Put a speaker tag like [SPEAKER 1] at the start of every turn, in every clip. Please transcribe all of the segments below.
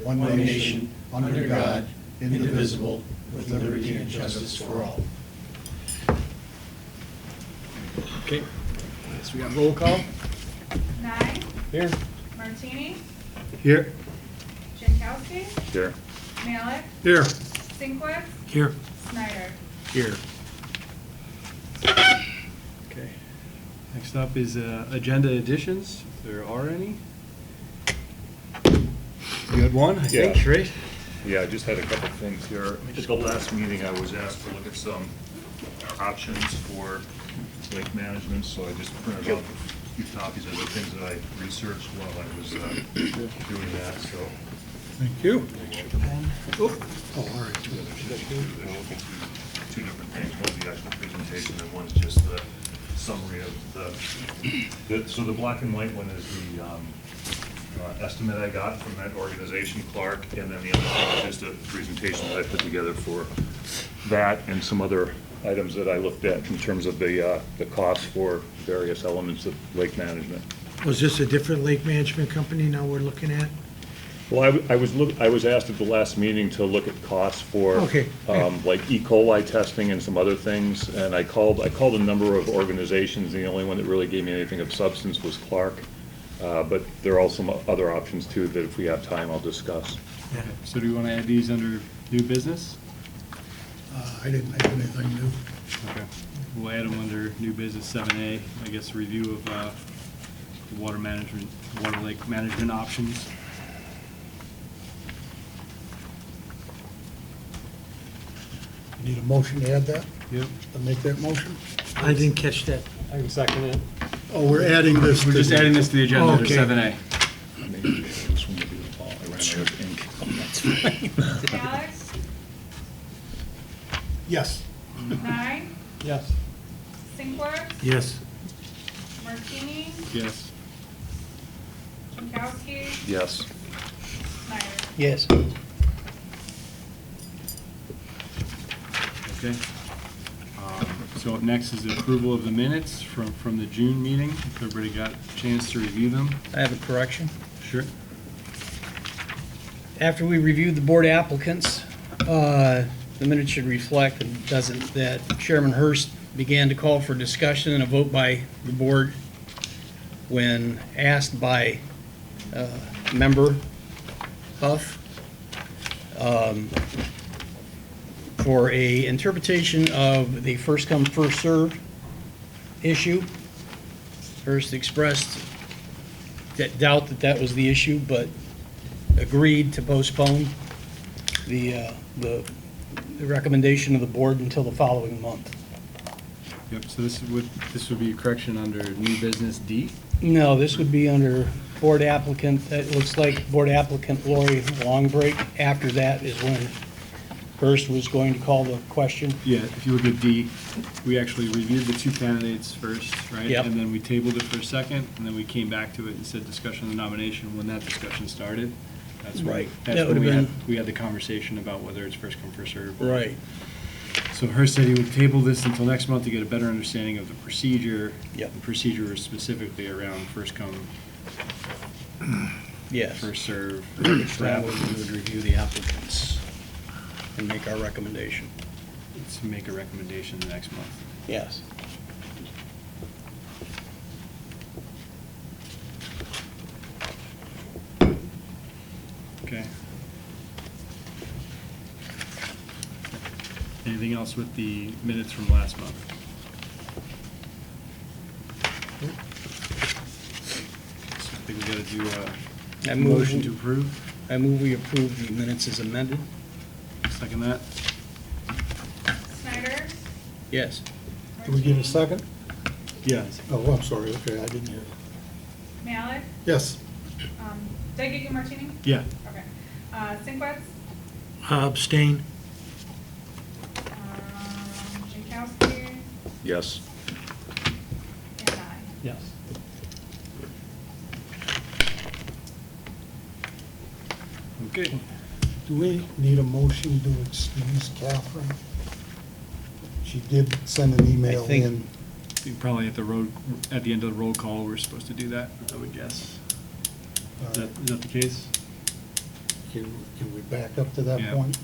[SPEAKER 1] one nation, under God, indivisible, with liberty and justice for all.
[SPEAKER 2] Okay, so we got roll call.
[SPEAKER 3] Nye,
[SPEAKER 2] Here.
[SPEAKER 3] Martini,
[SPEAKER 2] Here.
[SPEAKER 3] Jankowski,
[SPEAKER 4] Here.
[SPEAKER 3] Malik,
[SPEAKER 2] Here.
[SPEAKER 3] Sinkwitz,
[SPEAKER 2] Here.
[SPEAKER 3] Snyder.
[SPEAKER 2] Here. Okay. Next up is agenda additions, if there are any. You had one, I think,
[SPEAKER 4] Yeah.
[SPEAKER 2] right?
[SPEAKER 4] Yeah, I just had a couple things here. At the last meeting, I was asked to look at some options for lake management, so I just printed off a few copies of the things that I researched while I was doing that, so.
[SPEAKER 2] Thank you.
[SPEAKER 4] Two different things, one's the actual presentation, and one's just the summary of so the black and white one is the estimate I got from that organization, Clark, and then the other thing is just a presentation that I put together for that and some other items that I looked at in terms of the cost for various elements of lake management.
[SPEAKER 1] Was this a different lake management company now we're looking at?
[SPEAKER 4] Well, I was asked at the last meeting to look at costs for,
[SPEAKER 1] Okay.
[SPEAKER 4] like E. coli testing and some other things, and I called a number of organizations, and the only one that really gave me anything of substance was Clark. But there are also some other options too that if we have time, I'll discuss.
[SPEAKER 1] Yeah.
[SPEAKER 2] So do we want to add these under new business?
[SPEAKER 1] I didn't have anything new.
[SPEAKER 2] Okay. We'll add them under new business 7A, I guess, review of water management, water lake management options.
[SPEAKER 1] Need a motion to add that?
[SPEAKER 2] Yep.
[SPEAKER 1] To make that motion? I didn't catch that.
[SPEAKER 2] I can second it.
[SPEAKER 1] Oh, we're adding this.
[SPEAKER 2] We're just adding this to the agenda under
[SPEAKER 1] Okay.
[SPEAKER 2] 7A.
[SPEAKER 3] Malik,
[SPEAKER 1] Yes.
[SPEAKER 3] Nye,
[SPEAKER 2] Yes.
[SPEAKER 3] Sinkwitz,
[SPEAKER 1] Yes.
[SPEAKER 3] Martini,
[SPEAKER 2] Yes.
[SPEAKER 3] Jankowski,
[SPEAKER 4] Yes.
[SPEAKER 3] Snyder.
[SPEAKER 1] Yes.
[SPEAKER 2] Okay. So up next is the approval of the minutes from the June meeting. If everybody got a chance to review them.
[SPEAKER 5] I have a correction.
[SPEAKER 2] Sure.
[SPEAKER 5] After we reviewed the board applicants, the minutes should reflect, and doesn't, that Chairman Hurst began to call for discussion and a vote by the board when asked by member Huff for a interpretation of the first come, first served issue. Hurst expressed doubt that that was the issue, but agreed to postpone the recommendation of the board until the following month.
[SPEAKER 2] Yep, so this would be a correction under new business D.
[SPEAKER 5] No, this would be under board applicant, it looks like board applicant Lori Longbreak. After that is when Hurst was going to call the question.
[SPEAKER 2] Yeah, if you look at D, we actually reviewed the two candidates first, right?
[SPEAKER 5] Yep.
[SPEAKER 2] And then we tabled it for a second, and then we came back to it and said discussion of the nomination. When that discussion started, that's when,
[SPEAKER 5] Right.
[SPEAKER 2] that's
[SPEAKER 5] That
[SPEAKER 2] when
[SPEAKER 5] would've
[SPEAKER 2] we had the conversation about whether it's first come, first served.
[SPEAKER 5] Right.
[SPEAKER 2] So Hurst said he would table this until next month to get a better understanding of the procedure.
[SPEAKER 5] Yep.
[SPEAKER 2] The procedure is specifically around first come,
[SPEAKER 5] Yes.
[SPEAKER 2] first serve.
[SPEAKER 5] That way we would review the applicants and make our recommendation.
[SPEAKER 2] To make a recommendation the next month.
[SPEAKER 5] Yes.
[SPEAKER 2] Okay. Anything else with the minutes from last month? So I think we gotta do
[SPEAKER 5] I
[SPEAKER 2] a
[SPEAKER 5] move-
[SPEAKER 2] motion to approve.
[SPEAKER 5] I move we approve the minutes as amended.
[SPEAKER 2] Second that?
[SPEAKER 3] Snyder,
[SPEAKER 5] Yes.
[SPEAKER 1] Do we get a second?
[SPEAKER 2] Yes.
[SPEAKER 1] Oh, I'm sorry, okay, I didn't hear.
[SPEAKER 3] Malik,
[SPEAKER 1] Yes.
[SPEAKER 3] did I get you Martini?
[SPEAKER 2] Yeah.
[SPEAKER 3] Okay. Sinkwitz,
[SPEAKER 1] Abstain.
[SPEAKER 3] Jankowski,
[SPEAKER 4] Yes.
[SPEAKER 3] and Nye.
[SPEAKER 2] Yes. Okay.
[SPEAKER 1] Do we need a motion to excuse Catherine? She did send an email
[SPEAKER 5] I think-
[SPEAKER 1] in.
[SPEAKER 2] Probably at the end of the roll call, we're supposed to do that, I would guess. Is that the case?
[SPEAKER 1] Can we back up to that
[SPEAKER 2] Yeah.
[SPEAKER 1] point?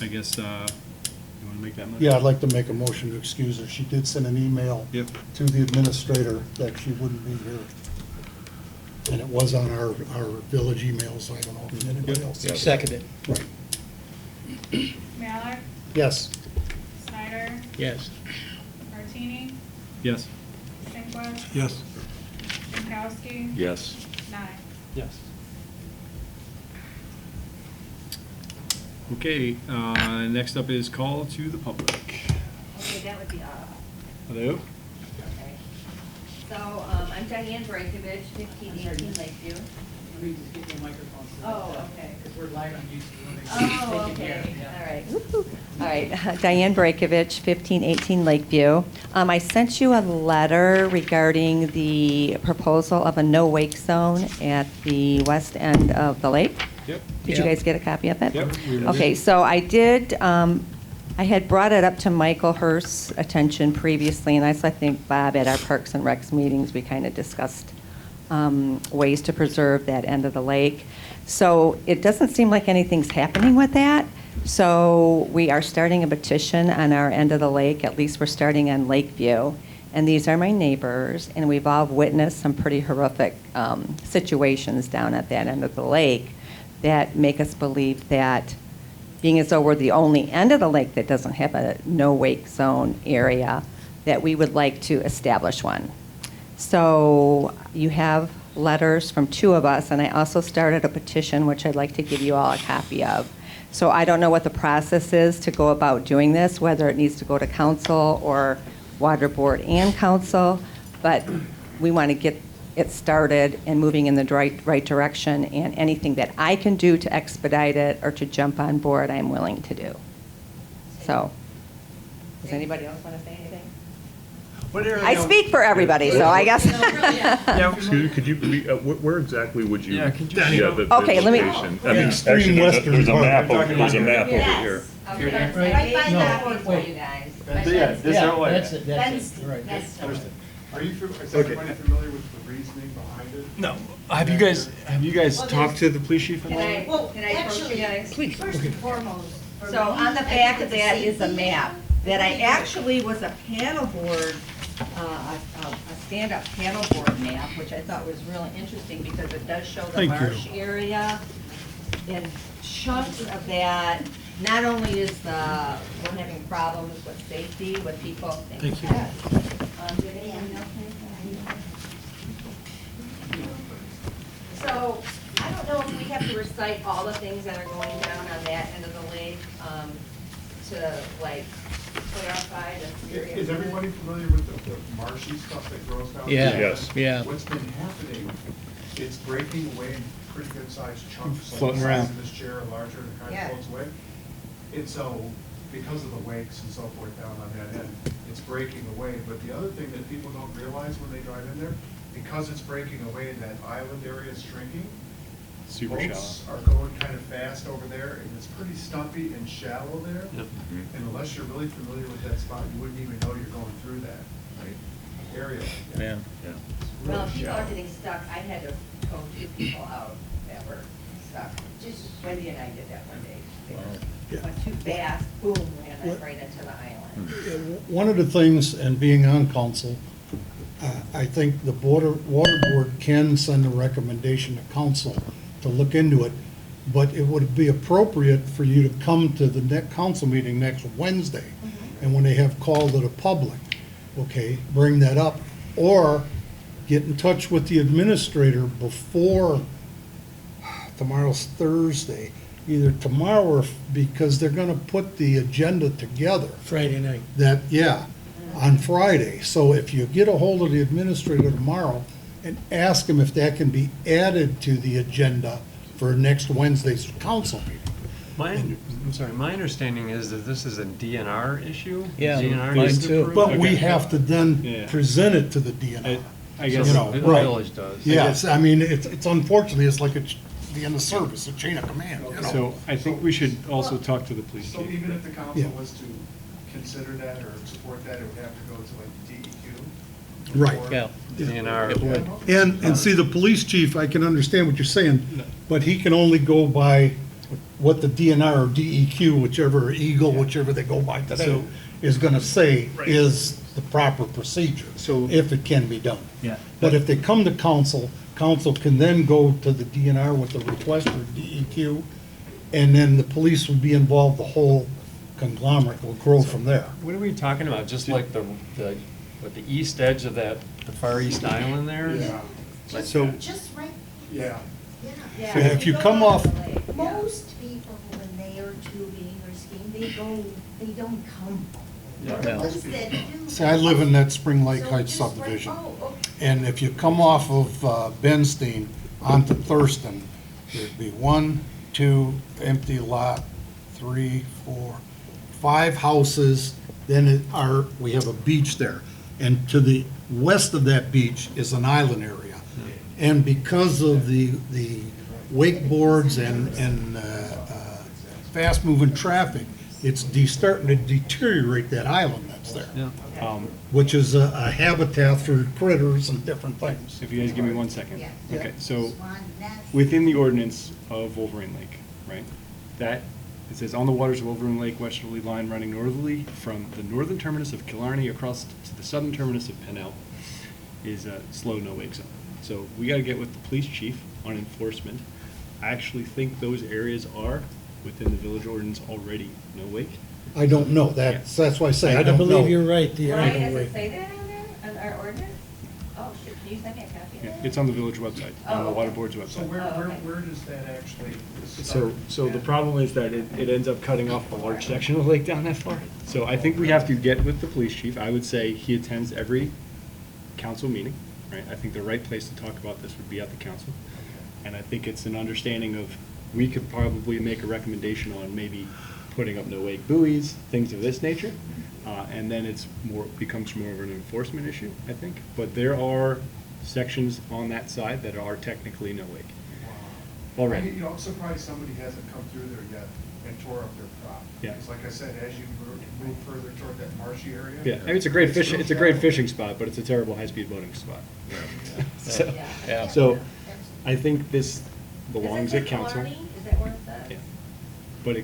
[SPEAKER 2] I guess, you want to make that motion?
[SPEAKER 1] Yeah, I'd like to make a motion to excuse her. She did send an email
[SPEAKER 2] Yep.
[SPEAKER 1] to the administrator that she wouldn't be here. And it was on our village emails, so I don't know if anybody else. has it.
[SPEAKER 5] Seconded.
[SPEAKER 1] Right.
[SPEAKER 3] Malik,
[SPEAKER 1] Yes.
[SPEAKER 3] Snyder,
[SPEAKER 5] Yes.
[SPEAKER 3] Martini,
[SPEAKER 2] Yes.
[SPEAKER 3] Singlethan,
[SPEAKER 1] Yes.
[SPEAKER 3] Jankowski,
[SPEAKER 6] Yes.
[SPEAKER 3] Nye.
[SPEAKER 2] Yes. Okay, next up is call to the public.
[SPEAKER 7] Okay, that would be,
[SPEAKER 2] Hello?
[SPEAKER 7] okay. So, I'm Diane Brankovich, 1518 Lakeview.
[SPEAKER 8] Let me just get the microphone.
[SPEAKER 7] Oh, okay.
[SPEAKER 8] Because we're live on YouTube.
[SPEAKER 7] Oh, okay, all right. All right, Diane Brankovich, 1518 Lakeview. I sent you a letter regarding the proposal of a no-wake zone at the west end of the lake.
[SPEAKER 2] Yep.
[SPEAKER 7] Did you
[SPEAKER 5] Yeah.
[SPEAKER 7] guys get a copy of it?
[SPEAKER 2] Yep, we read
[SPEAKER 7] Okay,
[SPEAKER 2] it.
[SPEAKER 7] so I did, I had brought it up to Michael Hurst's attention previously, and I think, Bob, at our Parks and Recs meetings, we kind of discussed ways to preserve that end of the lake. So it doesn't seem like anything's happening with that. So we are starting a petition on our end of the lake, at least we're starting on Lakeview. And these are my neighbors, and we've all witnessed some pretty horrific situations down at that end of the lake that make us believe that, being as though we're the only end of the lake that doesn't have a no-wake zone area, that we would like to establish one. So you have letters from two of us, and I also started a petition, which I'd like to give you all a copy of. So I don't know what the process is to go about doing this, whether it needs to go to council or water board and council, but we want to get it started and moving in the right direction, and anything that I can do to expedite it or to jump on board, I'm willing to do. So, does anybody else want to say anything? I speak for everybody, so I guess.
[SPEAKER 6] Excuse me, could you, where exactly would you?
[SPEAKER 2] Yeah, could you-
[SPEAKER 6] Yeah, the
[SPEAKER 7] Okay, let me-
[SPEAKER 6] location. I
[SPEAKER 1] Yeah,
[SPEAKER 6] mean,
[SPEAKER 1] extreme
[SPEAKER 6] actually,
[SPEAKER 1] western
[SPEAKER 6] there's a
[SPEAKER 1] part.
[SPEAKER 6] map, there's a map over
[SPEAKER 7] Yes.
[SPEAKER 6] here.
[SPEAKER 7] Okay,
[SPEAKER 8] Right.
[SPEAKER 7] right by
[SPEAKER 8] No.
[SPEAKER 7] that one for you guys.
[SPEAKER 2] Yeah, this
[SPEAKER 8] Yeah,
[SPEAKER 2] outline.
[SPEAKER 8] that's it, that's it, right.
[SPEAKER 7] That's-
[SPEAKER 9] Are you, is everybody familiar with the reasoning behind it?
[SPEAKER 2] No. Have you guys talked to the police chief at all?
[SPEAKER 7] Can I approach you guys?
[SPEAKER 5] Please.
[SPEAKER 10] First and foremost. for
[SPEAKER 7] So
[SPEAKER 10] me,
[SPEAKER 7] on the
[SPEAKER 10] I
[SPEAKER 7] back
[SPEAKER 10] think
[SPEAKER 7] of that is a
[SPEAKER 10] safety.
[SPEAKER 7] map that I actually was a panel board, a stand-up panel board map, which I thought was really interesting because it does show the
[SPEAKER 1] Thank you.
[SPEAKER 7] marsh area. And chunks of that, not only is we're having problems with safety, with people.
[SPEAKER 1] Thank you.
[SPEAKER 7] Did anyone else have anything? So, I don't know if we have to recite all the things that are going down on that end of the lake, to like clarify the serious.
[SPEAKER 9] Is everybody familiar with the marshy stuff that grows down
[SPEAKER 5] Yeah.
[SPEAKER 9] there?
[SPEAKER 6] Yes.
[SPEAKER 5] Yeah.
[SPEAKER 9] What's been happening, it's breaking away in pretty good sized chunks, like
[SPEAKER 2] Floating
[SPEAKER 9] the
[SPEAKER 2] around.
[SPEAKER 9] size of this chair or larger, and it kind
[SPEAKER 7] Yeah.
[SPEAKER 9] of floats away. And so, because of the wakes and so forth down on that end, it's breaking away. But the other thing that people don't realize when they drive in there, because it's breaking away and that island area is shrinking,
[SPEAKER 2] Super shallow.
[SPEAKER 9] boats are going kind of fast over there, and it's pretty stumpy and shallow there. And unless you're really familiar with that spot, you wouldn't even know you're going through that area like that.
[SPEAKER 5] Yeah.
[SPEAKER 6] Yeah.
[SPEAKER 9] It's
[SPEAKER 7] Well,
[SPEAKER 9] really
[SPEAKER 7] people are
[SPEAKER 9] shallow.
[SPEAKER 7] getting stuck. I had to tow 2 people out that were stuck. Just Wendy and I did that one day. They
[SPEAKER 1] Yeah.
[SPEAKER 7] went too fast, boom, ran it right into the island.
[SPEAKER 1] One of the things, and being on council, I think the water board can send a recommendation to council to look into it, but it would be appropriate for you to come to the next council meeting next Wednesday. And when they have call to the public, okay, bring that up. Or get in touch with the administrator before, tomorrow's Thursday, either tomorrow or, because they're gonna put the agenda together.
[SPEAKER 8] Friday night.
[SPEAKER 1] That, yeah, on Friday. So if you get a hold of the administrator tomorrow and ask him if that can be added to the agenda for next Wednesday's council meeting.
[SPEAKER 11] I'm sorry, my understanding is that this is a DNR issue?
[SPEAKER 5] Yeah,
[SPEAKER 11] DNR
[SPEAKER 5] mine
[SPEAKER 11] needs to
[SPEAKER 5] too.
[SPEAKER 11] approve?
[SPEAKER 1] But we
[SPEAKER 11] Okay.
[SPEAKER 1] have to then
[SPEAKER 2] Yeah.
[SPEAKER 1] present it to the DNR.
[SPEAKER 2] I
[SPEAKER 11] So
[SPEAKER 2] guess,
[SPEAKER 1] you know,
[SPEAKER 11] the
[SPEAKER 1] right.
[SPEAKER 11] village does.
[SPEAKER 1] Yes, I mean, it's unfortunately, it's like the end of service, a chain of command, you know?
[SPEAKER 2] so I think we should also talk to the police
[SPEAKER 9] So
[SPEAKER 2] chief.
[SPEAKER 9] even if the
[SPEAKER 1] Yeah.
[SPEAKER 9] council was to consider that or support that, it would have to go to like DEQ?
[SPEAKER 1] Right.
[SPEAKER 9] Or-
[SPEAKER 5] Yeah.
[SPEAKER 11] DNR.
[SPEAKER 5] It would.
[SPEAKER 1] And see, the police chief, I can understand what you're saying, but he can only go by what the DNR or DEQ, whichever, Eagle, whichever they go by today,
[SPEAKER 2] So-
[SPEAKER 1] is gonna say
[SPEAKER 2] Right.
[SPEAKER 1] is the proper procedure.
[SPEAKER 2] So-
[SPEAKER 1] If it can be done.
[SPEAKER 2] Yeah.
[SPEAKER 1] But if they come to council, council can then go to the DNR with the request for DEQ, and then the police will be involved, the whole conglomerate will grow from there.
[SPEAKER 11] What are we talking about? Just like the east edge of that, the far east island there?
[SPEAKER 9] Yeah,
[SPEAKER 11] Like
[SPEAKER 2] So-
[SPEAKER 11] that?
[SPEAKER 8] Just right,
[SPEAKER 9] yeah.
[SPEAKER 8] yeah.
[SPEAKER 1] If you come off,
[SPEAKER 8] Most people, when they are tubing or skiing, they don't come.
[SPEAKER 11] Yeah.
[SPEAKER 8] The ones that do.
[SPEAKER 1] see, I live in that Spring Lake
[SPEAKER 8] So
[SPEAKER 1] Heights
[SPEAKER 8] just right-
[SPEAKER 1] subdivision.
[SPEAKER 8] oh, okay.
[SPEAKER 1] And if you come off of Benstein onto Thurston, there'd be 1, 2, empty lot, 3, 4, 5 houses, then we have a beach there. And to the west of that beach is an island area. And because of the wakeboards and fast-moving traffic, it's starting to deteriorate that island that's there, which is a habitat for critters and different things.
[SPEAKER 2] If you guys give me 1 second.
[SPEAKER 8] Yeah.
[SPEAKER 2] Okay, so
[SPEAKER 8] Swan Nest.
[SPEAKER 2] within the ordinance of Wolverine Lake, right? That, it says, on the waters of Wolverine Lake, westerly line running northerly from the northern terminus of Killarney across to the southern terminus of Pennell is a slow no-wake zone. So we gotta get with the police chief on enforcement. I actually think those areas are within the village ordinance already no-wake.
[SPEAKER 1] I don't know, that's why I say I don't know.
[SPEAKER 7] right,
[SPEAKER 10] Why does it say that on there, on our ordinance? Oh, shit, can you send me a copy of
[SPEAKER 2] Yeah,
[SPEAKER 10] that?
[SPEAKER 2] It's on the village website, on the
[SPEAKER 10] Oh,
[SPEAKER 2] water
[SPEAKER 10] okay.
[SPEAKER 2] board's
[SPEAKER 9] So
[SPEAKER 2] website.
[SPEAKER 9] where does that actually
[SPEAKER 2] So,
[SPEAKER 9] start?
[SPEAKER 2] the problem is that it ends up cutting off a large section of the lake down that far. So I think we have to get with the police chief. I would say he attends every council meeting, right? I think the right place to talk about this would be at the council. And I think it's an understanding of, we could probably make a recommendation on maybe putting up no-wake buoys, things of this nature. And then becomes more of an enforcement issue, I think. But there are sections on that side that are technically no-wake. Already.
[SPEAKER 9] You know, I'm surprised somebody hasn't come through there yet and tore up their crop.
[SPEAKER 2] Yeah.
[SPEAKER 9] Because like I said, as you move further toward that marshy area.
[SPEAKER 2] Yeah, I mean, it's a great fishing spot, but it's a terrible high-speed boating spot. So,
[SPEAKER 10] Yeah.
[SPEAKER 2] so I think this belongs
[SPEAKER 10] Is it
[SPEAKER 2] at council.
[SPEAKER 10] Killarney? Is that where it's at?
[SPEAKER 2] Yeah. But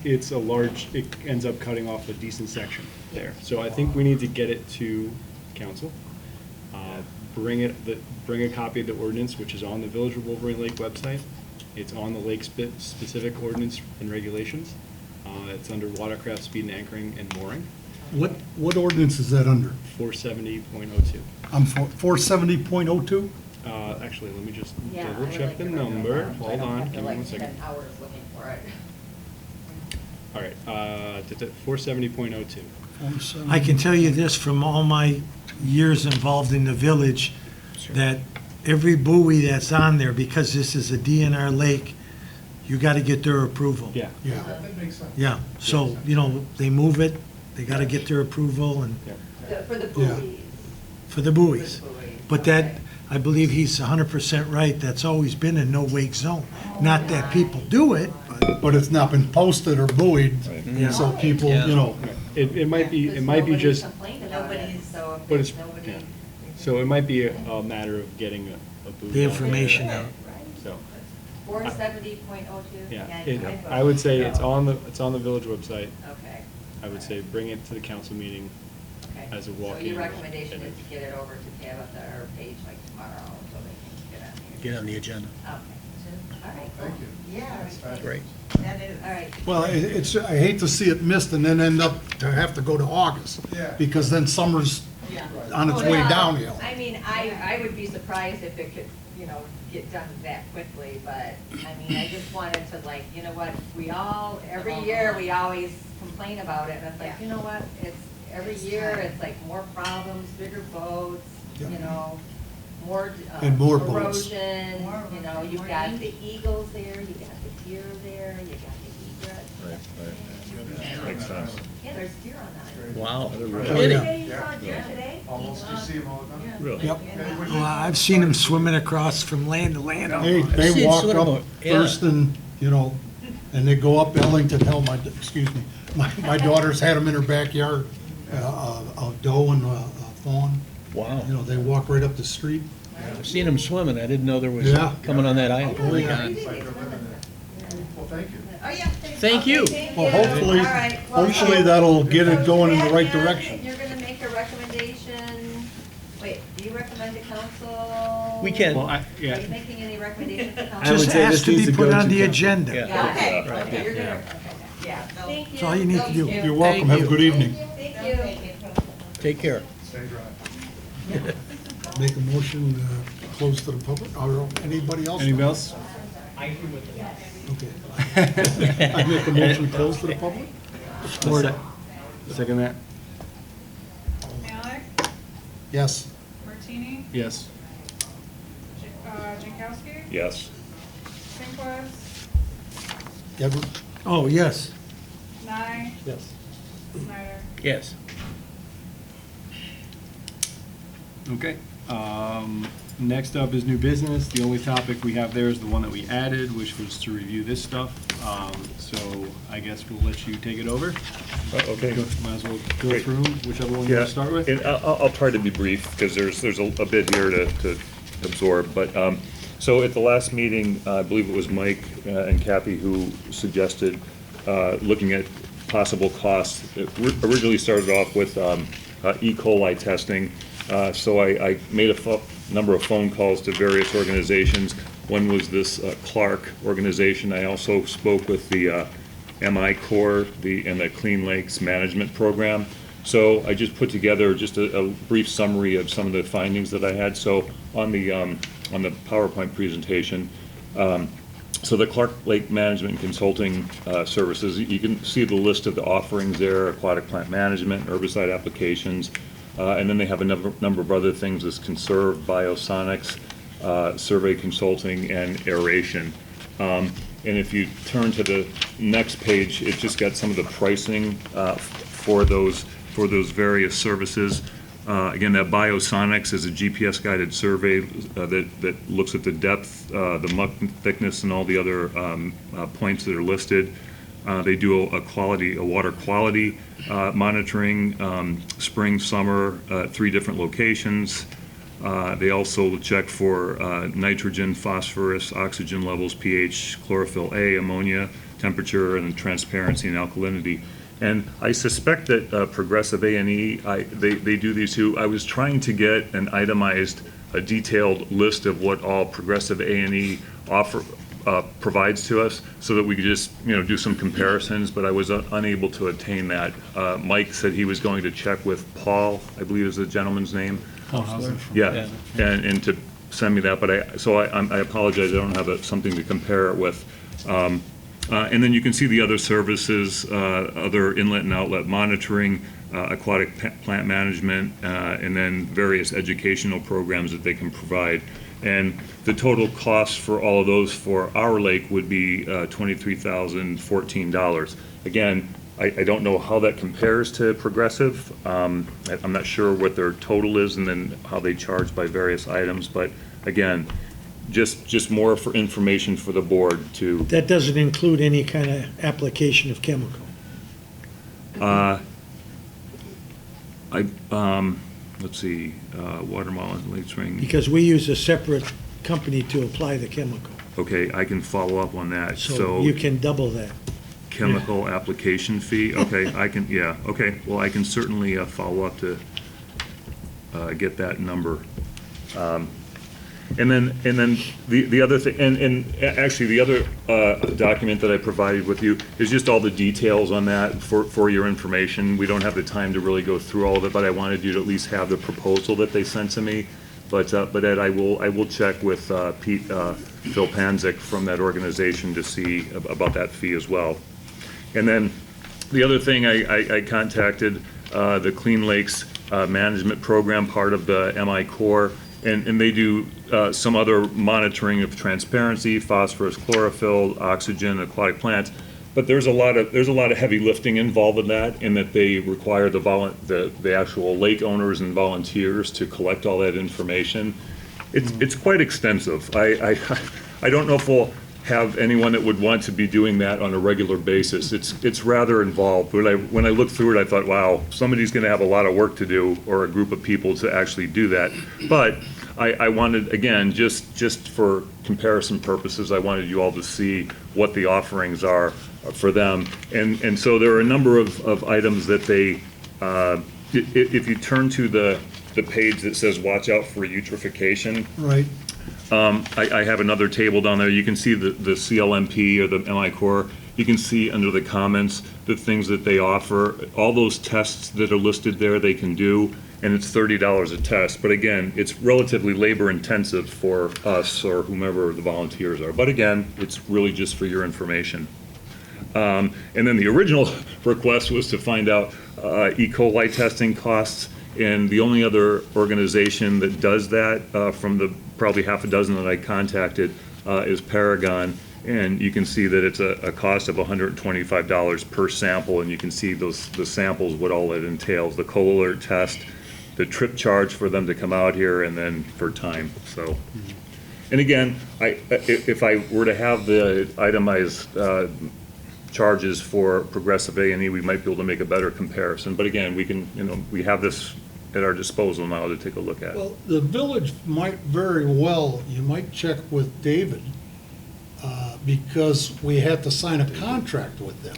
[SPEAKER 2] it's a large, it ends up cutting off a decent section there. So I think we need to get it to council. Bring a copy of the ordinance, which is on the Village of Wolverine Lake website. It's on the lake-specific ordinance and regulations. It's under watercraft speed and anchoring and mooring,
[SPEAKER 1] What ordinance is that under?
[SPEAKER 2] 470.02.
[SPEAKER 1] I'm 470.02?
[SPEAKER 2] Actually, let me just
[SPEAKER 10] Yeah, I
[SPEAKER 2] double
[SPEAKER 10] would
[SPEAKER 2] check
[SPEAKER 10] like
[SPEAKER 2] the
[SPEAKER 10] to remember
[SPEAKER 2] number.
[SPEAKER 10] that. I
[SPEAKER 2] Hold
[SPEAKER 10] don't
[SPEAKER 2] on,
[SPEAKER 10] have to,
[SPEAKER 2] give me
[SPEAKER 10] like,
[SPEAKER 2] 1 second.
[SPEAKER 10] spend hours looking for it.
[SPEAKER 2] All right, 470.02.
[SPEAKER 12] I can tell you this from all my years involved in the village, that every buoy that's on there, because this is a DNR lake, you got to get their approval.
[SPEAKER 2] Yeah,
[SPEAKER 1] Yeah.
[SPEAKER 9] That makes sense.
[SPEAKER 12] Yeah, so, they move it, they got to get their approval and,
[SPEAKER 2] yeah.
[SPEAKER 10] For the
[SPEAKER 1] Yeah.
[SPEAKER 10] buoys.
[SPEAKER 12] for the buoys.
[SPEAKER 10] For the buoys,
[SPEAKER 12] But that,
[SPEAKER 10] okay.
[SPEAKER 12] I believe he's 100% right, that's always been a no-wake zone. Not that people do it, but,
[SPEAKER 1] But it's not been posted or buoyed,
[SPEAKER 12] Yeah.
[SPEAKER 1] so people, you know,
[SPEAKER 2] It might be just,
[SPEAKER 10] Nobody's complained about it,
[SPEAKER 7] Nobody's-
[SPEAKER 10] so
[SPEAKER 2] but
[SPEAKER 10] if
[SPEAKER 2] it's,
[SPEAKER 10] there's nobody.
[SPEAKER 2] yeah. So it might be a matter of getting a booth.
[SPEAKER 12] The
[SPEAKER 2] out there.
[SPEAKER 12] information out.
[SPEAKER 2] So,
[SPEAKER 10] 470.02?
[SPEAKER 2] yeah, I would say it's on the village website.
[SPEAKER 10] Okay,
[SPEAKER 2] I would say bring it to the council meeting
[SPEAKER 10] okay.
[SPEAKER 2] as a
[SPEAKER 10] So
[SPEAKER 2] walk-in.
[SPEAKER 10] your recommendation is to get it over to Tabitha, our page like tomorrow, so they can get on the.
[SPEAKER 12] get on the agenda.
[SPEAKER 10] Okay, all right, cool.
[SPEAKER 9] Thank you.
[SPEAKER 8] Yeah.
[SPEAKER 9] That's fabulous.
[SPEAKER 12] Great.
[SPEAKER 10] That is, all right.
[SPEAKER 1] well, it's, I hate to see it missed and then end up to have to go to August.
[SPEAKER 9] Yeah.
[SPEAKER 1] Because then summer's on its way
[SPEAKER 10] Well,
[SPEAKER 1] downhill.
[SPEAKER 10] I mean, I would be surprised if it could, get done that quickly, but, I mean, I just wanted to like, you know what, every year, we always complain about it, and it's like, you know what, every year, it's like more problems, bigger boats,
[SPEAKER 1] Yeah.
[SPEAKER 10] more
[SPEAKER 1] And more boats.
[SPEAKER 10] erosion,
[SPEAKER 8] More-
[SPEAKER 10] you've
[SPEAKER 8] more
[SPEAKER 10] got
[SPEAKER 8] ink.
[SPEAKER 10] the eagles there, you got the deer there, you got the egrets.
[SPEAKER 4] Makes sense.
[SPEAKER 10] Yeah, there's deer on that.
[SPEAKER 12] Wow.
[SPEAKER 10] Did
[SPEAKER 1] Oh,
[SPEAKER 10] you
[SPEAKER 1] yeah.
[SPEAKER 10] say you saw deer today?
[SPEAKER 9] Almost, you see them all the time.
[SPEAKER 6] Really?
[SPEAKER 1] Yep.
[SPEAKER 9] Okay, would you-
[SPEAKER 12] Well, I've seen them swimming across from land to land.
[SPEAKER 1] They
[SPEAKER 5] seen
[SPEAKER 1] walk
[SPEAKER 5] sort of
[SPEAKER 1] up
[SPEAKER 5] a- yeah.
[SPEAKER 1] Thurston, and they go up Ellington, my daughter's had them in her backyard, a doe and a fawn.
[SPEAKER 5] Wow.
[SPEAKER 1] They walk right up the street.
[SPEAKER 5] I've seen them swimming. I didn't know there was
[SPEAKER 1] Yeah.
[SPEAKER 5] coming on that island.
[SPEAKER 1] Oh,
[SPEAKER 5] My
[SPEAKER 1] yeah.
[SPEAKER 5] God.
[SPEAKER 9] It's like they're living there. Well, thank you.
[SPEAKER 10] Oh, yeah.
[SPEAKER 5] Thank you.
[SPEAKER 10] Thank
[SPEAKER 1] Well,
[SPEAKER 10] you.
[SPEAKER 1] hopefully-
[SPEAKER 10] All right. Well,
[SPEAKER 1] hopefully
[SPEAKER 10] so-
[SPEAKER 1] that'll get it
[SPEAKER 10] so
[SPEAKER 1] going in the right
[SPEAKER 10] Batman,
[SPEAKER 1] direction.
[SPEAKER 10] You're gonna make a recommendation, wait, do you recommend to council?
[SPEAKER 5] We can.
[SPEAKER 2] Well,
[SPEAKER 10] Are you making any recommendations to
[SPEAKER 2] I
[SPEAKER 10] council?
[SPEAKER 2] would
[SPEAKER 12] Just
[SPEAKER 2] say
[SPEAKER 12] ask
[SPEAKER 2] this
[SPEAKER 12] to
[SPEAKER 2] needs
[SPEAKER 12] be
[SPEAKER 2] to
[SPEAKER 12] put
[SPEAKER 2] go
[SPEAKER 12] on
[SPEAKER 2] to
[SPEAKER 12] the
[SPEAKER 2] council.
[SPEAKER 12] agenda.
[SPEAKER 5] Yeah.
[SPEAKER 10] Okay,
[SPEAKER 5] Right.
[SPEAKER 10] okay, you're
[SPEAKER 11] Yeah.
[SPEAKER 10] gonna, yeah. Thank you.
[SPEAKER 12] That's all you need to do.
[SPEAKER 1] You're welcome, have a good evening.
[SPEAKER 10] Thank you.
[SPEAKER 5] Take care.
[SPEAKER 9] Stay dry.
[SPEAKER 1] Make a motion to close to the public, or anybody else?
[SPEAKER 2] Anybody else?
[SPEAKER 1] Okay. I make a motion to close to the public?
[SPEAKER 2] Second that?
[SPEAKER 3] Malik,
[SPEAKER 1] Yes.
[SPEAKER 3] Martini,
[SPEAKER 2] Yes.
[SPEAKER 3] Jankowski,
[SPEAKER 6] Yes.
[SPEAKER 3] Singles,
[SPEAKER 1] Edward?
[SPEAKER 12] Oh, yes.
[SPEAKER 3] Nye,
[SPEAKER 1] Yes.
[SPEAKER 3] Snyder.
[SPEAKER 5] Yes.
[SPEAKER 2] Okay. Next up is new business. The only topic we have there is the one that we added, which was to review this stuff. So I guess we'll let you take it over.
[SPEAKER 6] Okay.
[SPEAKER 2] Might as well go
[SPEAKER 6] Great.
[SPEAKER 2] through whichever one you
[SPEAKER 6] Yeah,
[SPEAKER 2] want to start with.
[SPEAKER 6] and I'll try to be brief, because there's a bit here to absorb, but, so at the last meeting, I believe it was Mike and Kathy who suggested looking at possible costs. It originally started off with E. coli testing, so I made a number of phone calls to various organizations. One was this Clark organization. I also spoke with the MI Corps and the Clean Lakes Management Program. So I just put together just a brief summary of some of the findings that I had. So on the PowerPoint presentation, so the Clark Lake Management and Consulting Services, you can see the list of the offerings there: aquatic plant management, herbicide applications, and then they have a number of other things as conserve, biosonics, survey consulting, and aeration. And if you turn to the next page, it's just got some of the pricing for those various services. Again, that biosonics is a GPS-guided survey that looks at the depth, the muck thickness, and all the other points that are listed. They do a water quality monitoring, spring, summer, 3 different locations. They also check for nitrogen, phosphorus, oxygen levels, pH, chlorophyll A, ammonia, temperature, and transparency and alkalinity. And I suspect that Progressive A&E, they do these too. I was trying to get an itemized, a detailed list of what all Progressive A&E provides to us, so that we could just, do some comparisons, but I was unable to attain that. Mike said he was going to check with Paul, I believe is the gentleman's name. Yeah, and to send me that, but I apologize, I don't have something to compare it with. And then you can see the other services, other inlet and outlet monitoring, aquatic plant management, and then various educational programs that they can provide. And the total cost for all of those for our lake would be $23,014. Again, I don't know how that compares to Progressive. I'm not sure what their total is and then how they charge by various items, but again, just more for information for the board to.
[SPEAKER 12] That doesn't include any kind of application of chemical.
[SPEAKER 6] Let's see, Watermelon, Lake Spring.
[SPEAKER 12] Because we use a separate company to apply the chemical.
[SPEAKER 6] Okay, I can follow up on that.
[SPEAKER 12] So you can double that.
[SPEAKER 6] Chemical application fee, okay, okay, well, I can certainly follow up to get that number. And then the other thing, and actually the other document that I provided with you is just all the details on that for your information. We don't have the time to really go through all of it, but I wanted you to at least have the proposal that they sent to me. But Ed, I will check with Phil Panzik from that organization to see about that fee as well. And then the other thing, I contacted the Clean Lakes Management Program, part of the MI Corps, and they do some other monitoring of transparency, phosphorus, chlorophyll, oxygen, aquatic plants. But there's a lot of heavy lifting involved in that, in that they require the actual lake owners and volunteers to collect all that information. It's quite extensive. I don't know if we'll have anyone that would want to be doing that on a regular basis. It's rather involved. When I looked through it, I thought, wow, somebody's going to have a lot of work to do, or a group of people to actually do that. But I wanted, again, just for comparison purposes, I wanted you all to see what the offerings are for them. And so there are a number of items that they, if you turn to the page that says watch out for eutrophication,
[SPEAKER 1] Right.
[SPEAKER 6] I have another table down there. You can see the CLMP or the MI Core. You can see under the comments the things that they offer. All those tests that are listed there, they can do, and it's $30 a test. But again, it's relatively labor intensive for us or whomever the volunteers are. But again, it's really just for your information. And then the original request was to find out E. coli testing costs. And the only other organization that does that, from the probably half a dozen that I contacted, is Paragon. And you can see that it's a cost of $125 per sample, and you can see the samples, what all it entails, the CoAlert test, the trip charge for them to come out here, and then for time, so. And again, if I were to have the itemized charges for Progressive A&E, we might be able to make a better comparison. But again, we can, we have this at our disposal now to take a look at.
[SPEAKER 1] Well, the village might very well, you might check with David, because we had to sign a contract with them.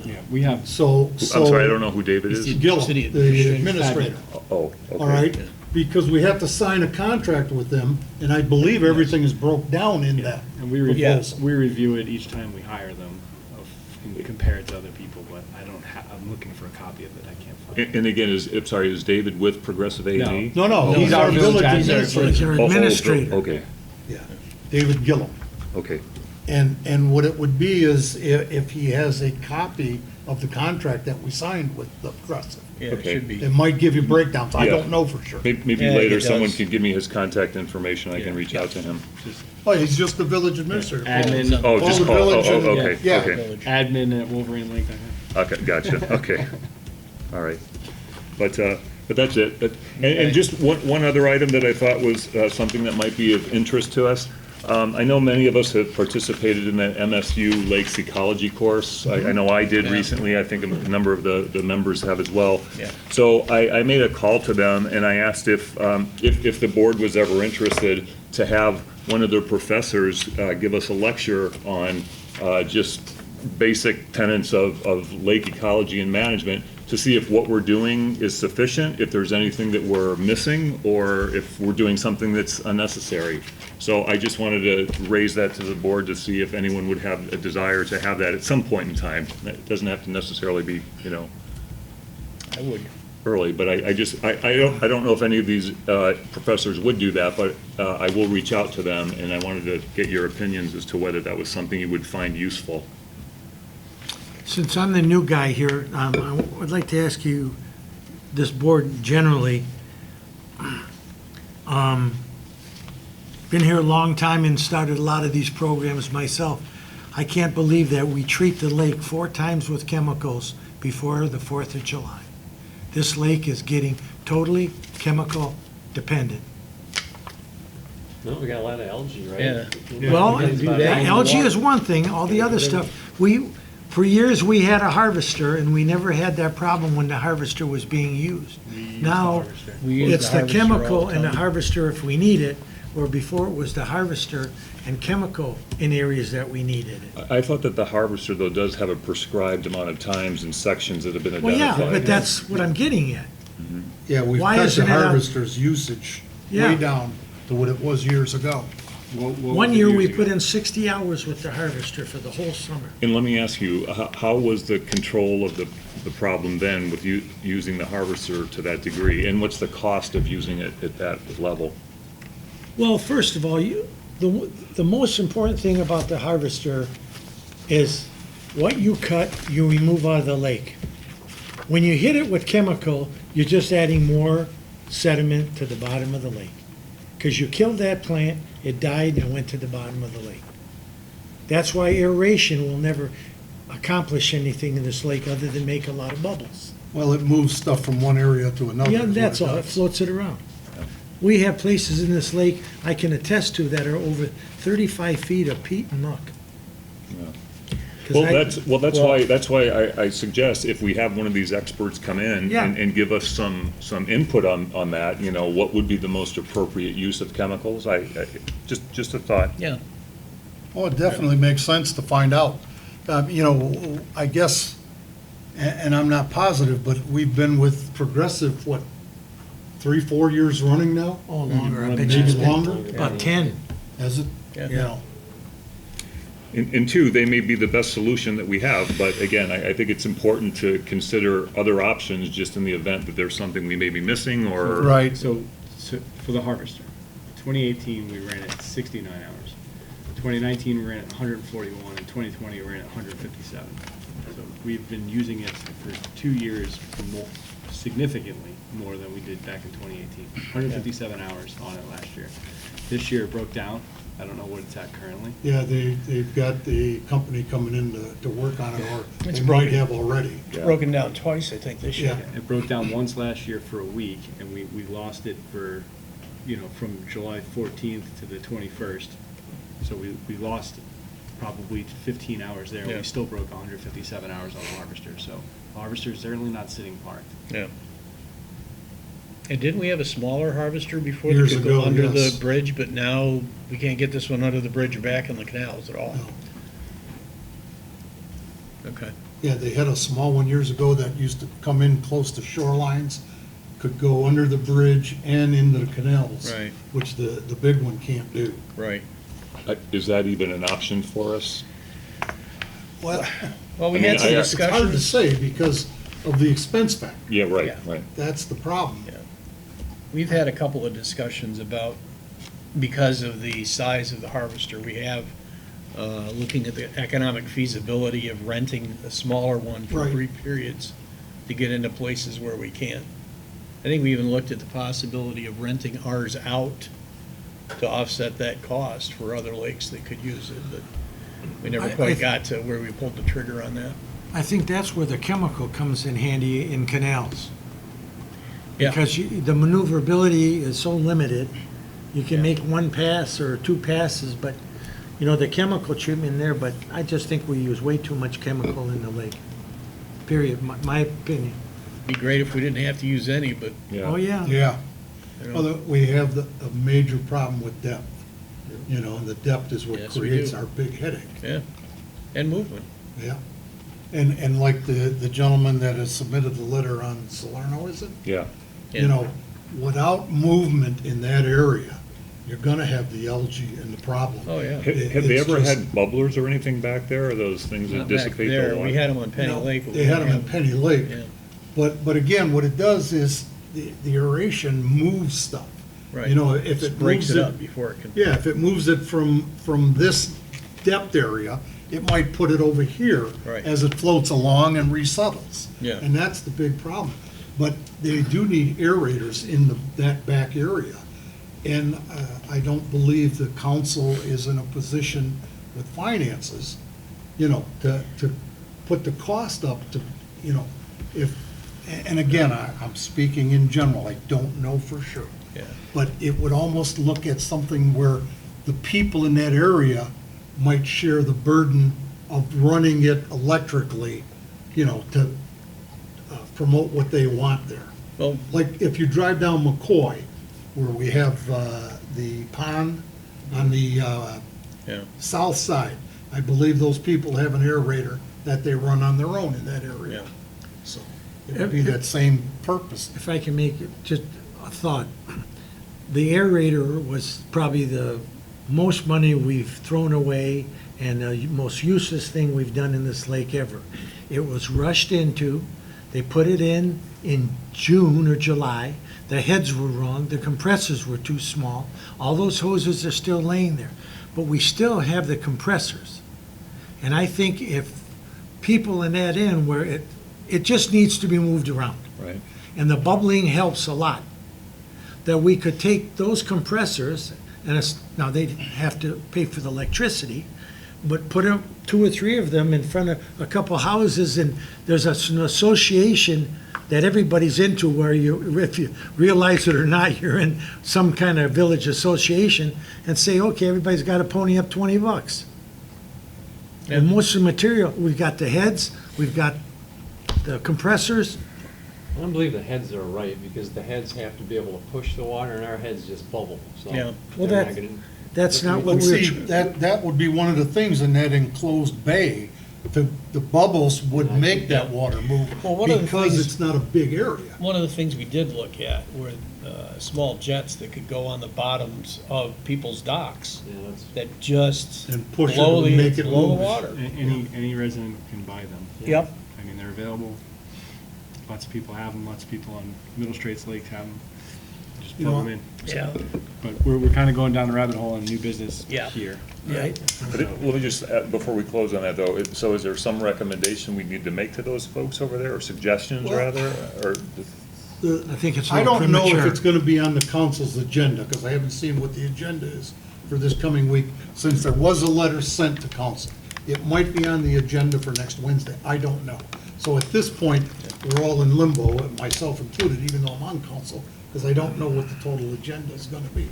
[SPEAKER 2] Yeah, we have.
[SPEAKER 1] So.
[SPEAKER 6] I'm sorry, I don't know who David is.
[SPEAKER 1] Gillum,
[SPEAKER 5] City
[SPEAKER 1] the administrator.
[SPEAKER 6] Oh, okay.
[SPEAKER 1] All right, because we have to sign a contract with them, and I believe everything is broke down in that.
[SPEAKER 2] And we review it each time we hire them, and compare it to other people, but I don't have, I'm looking for a copy of it, I can't find it.
[SPEAKER 6] And again, is David with Progressive A&E?
[SPEAKER 1] No, he's our village administrator.
[SPEAKER 12] He's our administrator.
[SPEAKER 6] Okay,
[SPEAKER 1] Yeah, David Gillum.
[SPEAKER 6] okay.
[SPEAKER 1] And what it would be is if he has a copy of the contract that we signed with the Progressive.
[SPEAKER 5] Yeah, it
[SPEAKER 6] Okay.
[SPEAKER 5] should be.
[SPEAKER 1] It might give you breakdowns. I
[SPEAKER 6] Yeah.
[SPEAKER 1] don't know for sure.
[SPEAKER 6] Maybe
[SPEAKER 5] Yeah,
[SPEAKER 6] later,
[SPEAKER 5] it
[SPEAKER 6] someone
[SPEAKER 5] does.
[SPEAKER 6] could give me his contact information, I can reach out to him.
[SPEAKER 1] Oh, he's just the village administrator.
[SPEAKER 2] Admin,
[SPEAKER 6] Oh, just
[SPEAKER 1] the
[SPEAKER 6] call,
[SPEAKER 1] village and-
[SPEAKER 6] okay,
[SPEAKER 1] yeah.
[SPEAKER 6] okay.
[SPEAKER 2] admin at WolverineLake.com.
[SPEAKER 6] Okay, gotcha, okay. All right. But that's it. And just one other item that I thought was something that might be of interest to us. I know many of us have participated in that MSU Lakes Ecology course. I know I did recently. I think a number of the members have as well.
[SPEAKER 5] Yeah.
[SPEAKER 6] So I made a call to them, and I asked if the board was ever interested to have one of their professors give us a lecture on just basic tenets of lake ecology and management, to see if what we're doing is sufficient, if there's anything that we're missing, or if we're doing something that's unnecessary. So I just wanted to raise that to the board to see if anyone would have a desire to have that at some point in time. It doesn't have to necessarily be,
[SPEAKER 5] I would.
[SPEAKER 6] early, but I don't know if any of these professors would do that, but I will reach out to them, and I wanted to get your opinions as to whether that was something you would find useful.
[SPEAKER 12] Since I'm the new guy here, I would like to ask you, this board generally, been here a long time and started a lot of these programs myself. I can't believe that we treat the lake 4 times with chemicals before the 4th of July. This lake is getting totally chemical dependent.
[SPEAKER 11] No, we got a lot of algae, right?
[SPEAKER 5] Yeah.
[SPEAKER 12] Well,
[SPEAKER 5] we gotta do that.
[SPEAKER 12] algae is one thing, all the other stuff, for years, we had a harvester, and we never had that problem when the harvester was being used. Now,
[SPEAKER 5] We use
[SPEAKER 12] it's the
[SPEAKER 5] harvester all
[SPEAKER 12] chemical and the
[SPEAKER 5] time.
[SPEAKER 12] harvester if we need it, or before it was the harvester and chemical in areas that we needed it.
[SPEAKER 6] I thought that the harvester, though, does have a prescribed amount of times and sections that have been
[SPEAKER 12] Well,
[SPEAKER 6] identified.
[SPEAKER 12] yeah, but that's what I'm getting at.
[SPEAKER 1] Yeah, we've
[SPEAKER 12] Why
[SPEAKER 1] cut
[SPEAKER 12] isn't
[SPEAKER 1] the
[SPEAKER 12] it on-
[SPEAKER 1] harvester's usage
[SPEAKER 12] Yeah.
[SPEAKER 1] way down to what it was years ago.
[SPEAKER 12] One year, we put in 60 hours with the harvester for the whole summer.
[SPEAKER 6] And let me ask you, how was the control of the problem then with you using the harvester to that degree? And what's the cost of using it at that level?
[SPEAKER 12] Well, first of all, the most important thing about the harvester is what you cut, you remove out of the lake. When you hit it with chemical, you're just adding more sediment to the bottom of the lake. Because you killed that plant, it died and went to the bottom of the lake. That's why aeration will never accomplish anything in this lake other than make a lot of bubbles.
[SPEAKER 1] Well, it moves stuff from one area to another.
[SPEAKER 12] Yeah,
[SPEAKER 1] is what
[SPEAKER 12] that's all, it
[SPEAKER 1] does.
[SPEAKER 12] floats it around. We have places in this lake I can attest to that are over 35 feet of peat and muck.
[SPEAKER 6] Well, that's why I suggest if we have one of these experts come in
[SPEAKER 12] Yeah.
[SPEAKER 6] and give us some input on that, you know, what would be the most appropriate use of chemicals? Just a thought.
[SPEAKER 5] Yeah.
[SPEAKER 1] Well, it definitely makes sense to find out. You know, I guess, and I'm not positive, but we've been with Progressive, what, 3, 4 years running now?
[SPEAKER 12] Oh, longer, I bet
[SPEAKER 1] Maybe
[SPEAKER 12] you it's been
[SPEAKER 1] longer?
[SPEAKER 12] about 10.
[SPEAKER 1] Has it?
[SPEAKER 5] Yeah.
[SPEAKER 1] You know,
[SPEAKER 6] And two, they may be the best solution that we have, but again, I think it's important to consider other options just in the event that there's something we may be missing or.
[SPEAKER 1] right.
[SPEAKER 2] So for the harvester, 2018, we ran it 69 hours. 2019, we ran it 141, and 2020, we ran it 157. So we've been using it for 2 years for more, significantly more than we did back in 2018. 157 hours on it last year. This year it broke down. I don't know what it's at currently.
[SPEAKER 1] Yeah, they've got the company coming in to work on it, or
[SPEAKER 5] It's
[SPEAKER 1] they might
[SPEAKER 5] broken.
[SPEAKER 1] have already.
[SPEAKER 5] It's broken down twice, I think, this year.
[SPEAKER 1] Yeah.
[SPEAKER 2] It broke down once last year for a week, and we lost it for, you know, from July 14th to the 21st. So we lost probably 15 hours there.
[SPEAKER 5] Yeah.
[SPEAKER 2] We still broke 157 hours on the harvester, so the harvester's certainly not sitting parked.
[SPEAKER 5] Yeah. And didn't we have a smaller harvester before that
[SPEAKER 1] Years
[SPEAKER 5] could go
[SPEAKER 1] ago,
[SPEAKER 5] under
[SPEAKER 1] yes.
[SPEAKER 5] the bridge, but now we can't get this one under the bridge or back in the canals at all?
[SPEAKER 1] No.
[SPEAKER 5] Okay.
[SPEAKER 1] Yeah, they had a small one years ago that used to come in close to shorelines, could go under the bridge and into the canals.
[SPEAKER 5] Right.
[SPEAKER 1] Which the big one can't do.
[SPEAKER 5] Right.
[SPEAKER 6] Is that even an option for us?
[SPEAKER 1] Well,
[SPEAKER 5] Well, we
[SPEAKER 6] I mean,
[SPEAKER 5] had some
[SPEAKER 6] I-
[SPEAKER 1] it's hard to
[SPEAKER 5] discussions.
[SPEAKER 1] say because of the expense factor.
[SPEAKER 6] Yeah, right,
[SPEAKER 5] Yeah.
[SPEAKER 6] right.
[SPEAKER 1] That's the problem.
[SPEAKER 5] Yeah. We've had a couple of discussions about, because of the size of the harvester, we have, looking at the economic feasibility of renting a smaller one for
[SPEAKER 1] Right.
[SPEAKER 5] brief periods to get into places where we can. I think we even looked at the possibility of renting ours out to offset that cost for other lakes that could use it, but we never
[SPEAKER 12] I-
[SPEAKER 5] quite got to where we pulled the trigger on that.
[SPEAKER 12] I think that's where the chemical comes in handy in canals.
[SPEAKER 5] Yeah.
[SPEAKER 12] Because the maneuverability is so limited, you can
[SPEAKER 5] Yeah.
[SPEAKER 12] make one pass or two passes, but, you know, the chemical treatment there, but I just think we use way too much chemical in the lake. Period, my opinion.
[SPEAKER 5] Be great if we didn't have to use any, but,
[SPEAKER 12] Oh, yeah.
[SPEAKER 1] Yeah.
[SPEAKER 5] you
[SPEAKER 1] Well,
[SPEAKER 5] know,
[SPEAKER 1] we have a major problem with depth. You know, and the depth is what
[SPEAKER 5] Yes, we
[SPEAKER 1] creates
[SPEAKER 5] do.
[SPEAKER 1] our big headache.
[SPEAKER 5] yeah. And movement.
[SPEAKER 1] Yeah. And like the gentleman that has submitted the letter on Salerno, is it?
[SPEAKER 6] Yeah.
[SPEAKER 5] Yeah.
[SPEAKER 1] You know, without movement in that area, you're gonna have the algae and the problem.
[SPEAKER 5] Oh, yeah.
[SPEAKER 6] Have they
[SPEAKER 1] It's
[SPEAKER 6] ever
[SPEAKER 1] just-
[SPEAKER 6] had bubblers or anything back there, or those things that
[SPEAKER 5] Not back
[SPEAKER 6] dissipate
[SPEAKER 5] there.
[SPEAKER 6] the water?
[SPEAKER 5] We had them on Penny
[SPEAKER 1] No,
[SPEAKER 5] Lake. but we
[SPEAKER 1] They had them
[SPEAKER 5] didn't
[SPEAKER 1] in
[SPEAKER 5] have
[SPEAKER 1] Penny Lake.
[SPEAKER 5] Yeah,
[SPEAKER 1] But again, what it does is the aeration moves stuff.
[SPEAKER 5] right.
[SPEAKER 1] You know, if it
[SPEAKER 5] Just breaks
[SPEAKER 1] moves
[SPEAKER 5] it
[SPEAKER 1] it,
[SPEAKER 5] up before it can.
[SPEAKER 1] yeah, if it moves it from this depth area, it might put it over here
[SPEAKER 5] Right.
[SPEAKER 1] as it floats along and resettles.
[SPEAKER 5] Yeah.
[SPEAKER 1] And that's the big problem. But they do need aerators in that back area. And I don't believe the council is in a position with finances, you know, to put the cost up to, you know, if, and again, I'm speaking in general, I don't know for sure.
[SPEAKER 5] Yeah.
[SPEAKER 1] But it would almost look at something where the people in that area might share the burden of running it electrically, you know, to promote what they want there.
[SPEAKER 5] Well,
[SPEAKER 1] Like if you drive down McCoy, where we have the pond on the
[SPEAKER 5] yeah,
[SPEAKER 1] south side, I believe those people have an aerator that they run on their own in that area.
[SPEAKER 5] yeah.
[SPEAKER 1] So it would be that same purpose.
[SPEAKER 12] If I can make it just a thought, the aerator was probably the most money we've thrown away and the most useless thing we've done in this lake ever. It was rushed into, they put it in June or July, the heads were wrong, the compressors were too small, all those hoses are still laying there, but we still have the compressors. And I think if people in that end where it just needs to be moved around.
[SPEAKER 6] Right.
[SPEAKER 12] And the bubbling helps a lot. That we could take those compressors, and now they'd have to pay for the electricity, but put up 2 or 3 of them in front of a couple houses, and there's an association that everybody's into where you, if you realize it or not, you're in some kind of village association, and say, okay, everybody's got to pony up $20. And most of the material, we've got the heads, we've got the compressors.
[SPEAKER 11] I don't believe the heads are right, because the heads have to be able to push the water, and our heads just bubble, so.
[SPEAKER 5] Yeah.
[SPEAKER 12] Well,
[SPEAKER 11] they're
[SPEAKER 12] that-
[SPEAKER 11] not gonna-
[SPEAKER 12] That's not what
[SPEAKER 1] But
[SPEAKER 12] we're.
[SPEAKER 1] see, that would be one of the things in that enclosed bay. The bubbles would make that water move
[SPEAKER 5] Well, one of the
[SPEAKER 1] because
[SPEAKER 5] things-
[SPEAKER 1] it's not a big area.
[SPEAKER 5] One of the things we did look at were small jets that could go on the bottoms of people's docks
[SPEAKER 11] Yeah, that's,
[SPEAKER 5] that just
[SPEAKER 1] And push it
[SPEAKER 5] blow
[SPEAKER 1] and make it
[SPEAKER 5] blow the
[SPEAKER 1] move.
[SPEAKER 5] water.
[SPEAKER 2] Any resident can buy them.
[SPEAKER 5] Yep.
[SPEAKER 2] I mean, they're available. Lots of people have them, lots of people on Middle Straits Lake have them. Just
[SPEAKER 1] You
[SPEAKER 2] plug
[SPEAKER 1] know,
[SPEAKER 2] them in.
[SPEAKER 5] Yeah.
[SPEAKER 2] But we're kind of going down the rabbit hole in new business
[SPEAKER 5] Yeah.
[SPEAKER 2] here.
[SPEAKER 5] Right.
[SPEAKER 6] But let me just, before we close on that though, so is there some recommendation we need to make to those folks over there, or suggestions
[SPEAKER 1] Well-
[SPEAKER 6] rather, or?
[SPEAKER 12] I think it's a
[SPEAKER 1] I
[SPEAKER 12] little
[SPEAKER 1] don't know if
[SPEAKER 12] premature.
[SPEAKER 1] it's gonna be on the council's agenda, because I haven't seen what the agenda is for this coming week, since there was a letter sent to council. It might be on the agenda for next Wednesday, I don't know. So at this point, we're all in limbo, myself included, even though I'm on council, because I don't know what the total agenda is gonna be.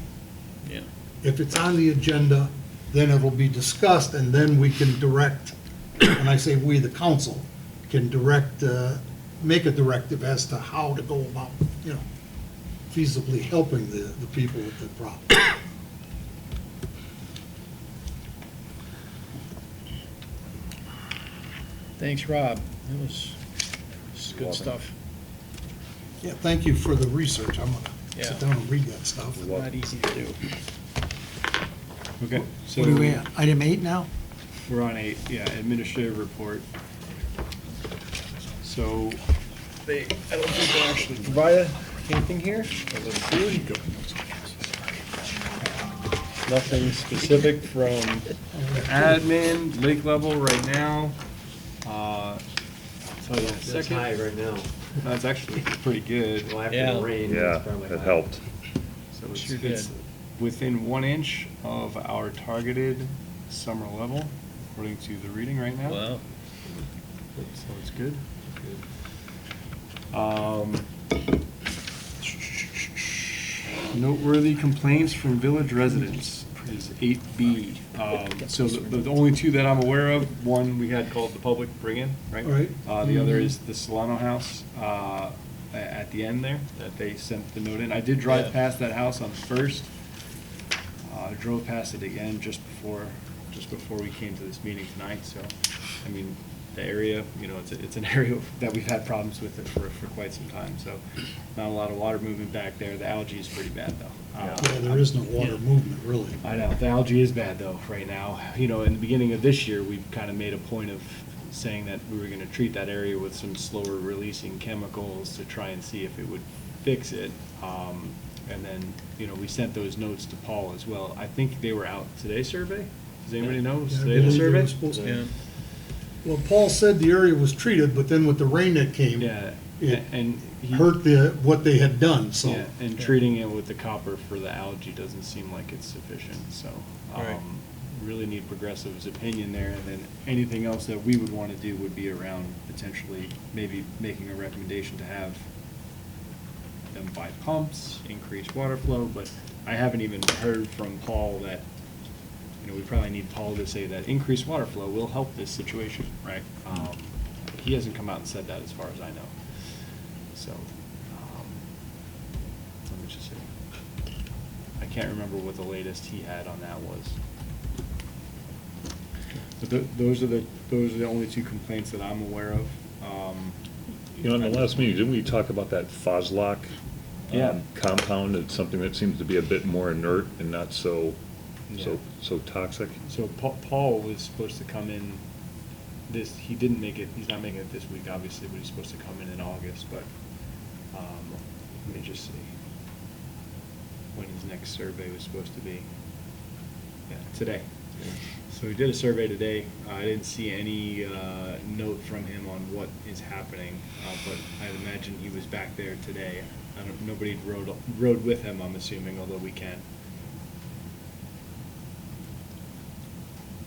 [SPEAKER 5] Yeah.
[SPEAKER 1] If it's on the agenda, then it'll be discussed, and then we can direct, and I say we, the council, can direct, make a directive as to how to go about, feasibly helping the people with the problem.
[SPEAKER 5] Thanks, Rob. That was good
[SPEAKER 6] Welcome.
[SPEAKER 5] stuff.
[SPEAKER 1] Yeah, thank you for the research, I'm gonna
[SPEAKER 5] Yeah.
[SPEAKER 1] sit down and read that stuff.
[SPEAKER 5] Not easy to do.
[SPEAKER 2] Okay, so.
[SPEAKER 12] What are we at? Item 8 now?
[SPEAKER 2] We're on administrative report. So, I don't think they actually provided anything here. Nothing specific from admin, lake level right now. Tell you in a
[SPEAKER 11] that's
[SPEAKER 2] second.
[SPEAKER 11] high right now.
[SPEAKER 2] That's actually pretty good.
[SPEAKER 11] Well, after
[SPEAKER 5] Yeah.
[SPEAKER 11] the rain,
[SPEAKER 6] Yeah,
[SPEAKER 11] it's probably
[SPEAKER 6] it
[SPEAKER 11] high.
[SPEAKER 6] helped.
[SPEAKER 2] So it's,
[SPEAKER 5] Sure
[SPEAKER 2] it's
[SPEAKER 5] did.
[SPEAKER 2] within 1 inch of our targeted summer level, according to the reading right now.
[SPEAKER 5] Wow.
[SPEAKER 2] So it's good. Noteworthy complaints from village residents is 8B. So the only two that I'm aware of, one we had called the public bring-in, right?
[SPEAKER 1] Right.
[SPEAKER 2] The other is the Solano house at the end there, that they sent the note in. I did drive
[SPEAKER 5] Yeah.
[SPEAKER 2] past that house on First. Drove past it again just before we came to this meeting tonight, so, I mean, the area, it's an area that we've had problems with it for quite some time, so not a lot of water movement back there. The algae is pretty bad, though.
[SPEAKER 1] Yeah, there is no water movement, really.
[SPEAKER 2] I know, the algae is bad, though, right now. In the beginning of this year, we kind of made a point of saying that we were gonna treat that area with some slower releasing chemicals to try and see if it would fix it. And then, we sent those notes to Paul as well. I think they were out today, survey? Does anybody know? Was
[SPEAKER 1] Yeah, I
[SPEAKER 2] today the
[SPEAKER 1] believe they
[SPEAKER 2] survey?
[SPEAKER 1] were supposed to-
[SPEAKER 5] Yeah.
[SPEAKER 1] Well, Paul said the area was treated, but then with the rain that came,
[SPEAKER 2] Yeah,
[SPEAKER 1] it
[SPEAKER 2] and he.
[SPEAKER 1] hurt what they had done, so.
[SPEAKER 2] Yeah, and treating it with the copper for the algae doesn't seem like it's sufficient, so.
[SPEAKER 5] Right.
[SPEAKER 2] Really need Progressive's opinion there, and then anything else that we would want to do would be around potentially maybe making a recommendation to have them buy pumps, increase water flow, but I haven't even heard from Paul that, we probably need Paul to say that increased water flow will help this situation, right? He hasn't come out and said that as far as I know. So, let me just see. I can't remember what the latest he had on that was. But those are the only two complaints that I'm aware of.
[SPEAKER 6] In the last meeting, didn't we talk about that Foslock?
[SPEAKER 2] Yeah.
[SPEAKER 6] Compound, it's something that seems to be a bit more inert and not so toxic.
[SPEAKER 2] So Paul was supposed to come in he didn't make it, he's not making it this week, obviously, but he's supposed to come in August, but, let me just see when his next survey was supposed to be. Yeah, today. So he did a survey today. I didn't see any note from him on what is happening, but I'd imagine he was back there today. Nobody rode with him, I'm assuming, although we can.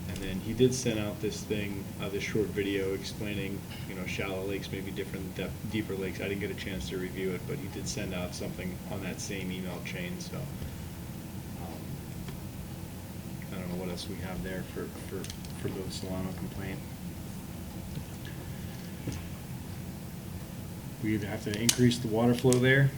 [SPEAKER 2] And then he did send out this thing, this short video explaining, shallow lakes may be different than deeper lakes. I didn't get a chance to review it, but he did send out something on that same email chain, so. I don't know what else we have there for for the Solano complaint. We either have to increase the water flow there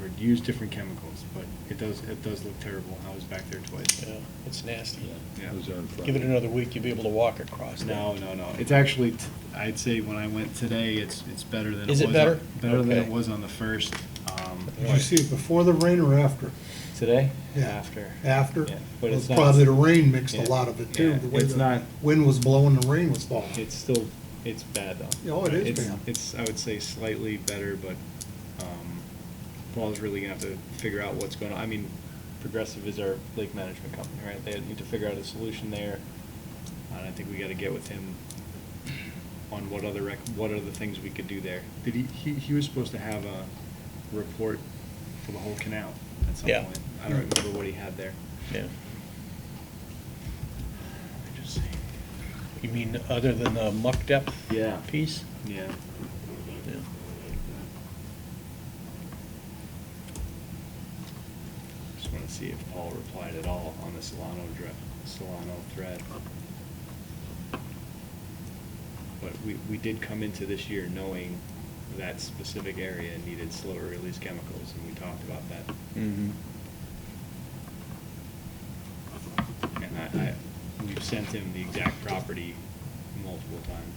[SPEAKER 2] or use different chemicals, but it does look terrible. I was back there twice.
[SPEAKER 5] Yeah, it's nasty.
[SPEAKER 2] Yeah.
[SPEAKER 6] Those are in front.
[SPEAKER 5] Give it another week, you'll be able to walk across that.
[SPEAKER 2] No. It's actually, I'd say when I went today, it's better than it was.
[SPEAKER 5] Is it better?
[SPEAKER 2] Better than it
[SPEAKER 5] Okay.
[SPEAKER 2] was on the first.
[SPEAKER 1] Did you see it before the rain or after?
[SPEAKER 2] Today?
[SPEAKER 1] Yeah.
[SPEAKER 2] After.
[SPEAKER 1] After?
[SPEAKER 2] Yeah, but
[SPEAKER 1] Well,
[SPEAKER 2] it's not-
[SPEAKER 1] probably the rain mixed a
[SPEAKER 2] Yeah.
[SPEAKER 1] lot of it too,
[SPEAKER 2] Yeah,
[SPEAKER 1] the way
[SPEAKER 2] it's
[SPEAKER 1] the
[SPEAKER 2] not-
[SPEAKER 1] wind was blowing, the rain was falling.
[SPEAKER 2] It's bad though.
[SPEAKER 1] Oh, it is
[SPEAKER 2] It's-
[SPEAKER 1] bad.
[SPEAKER 2] It's, I would say slightly better, but, Paul's really gonna have to figure out what's going on. I mean, Progressive is our lake management company, right? They need to figure out a solution there. And I think we gotta get with him on what other things we could do there. Did he was supposed to have a report for the whole canal at some
[SPEAKER 5] Yeah.
[SPEAKER 2] point. I don't remember what he had there.
[SPEAKER 5] Yeah.
[SPEAKER 2] Let me just see.
[SPEAKER 5] You mean other than the muck depth
[SPEAKER 2] Yeah.
[SPEAKER 5] piece?
[SPEAKER 2] Yeah.
[SPEAKER 5] Yeah.
[SPEAKER 2] Just want to see if Paul replied at all on the Solano thread. But we did come into this year knowing that specific area needed slower release chemicals, and we talked about that.
[SPEAKER 5] Mm-hmm.
[SPEAKER 2] And we've sent him the exact property multiple times.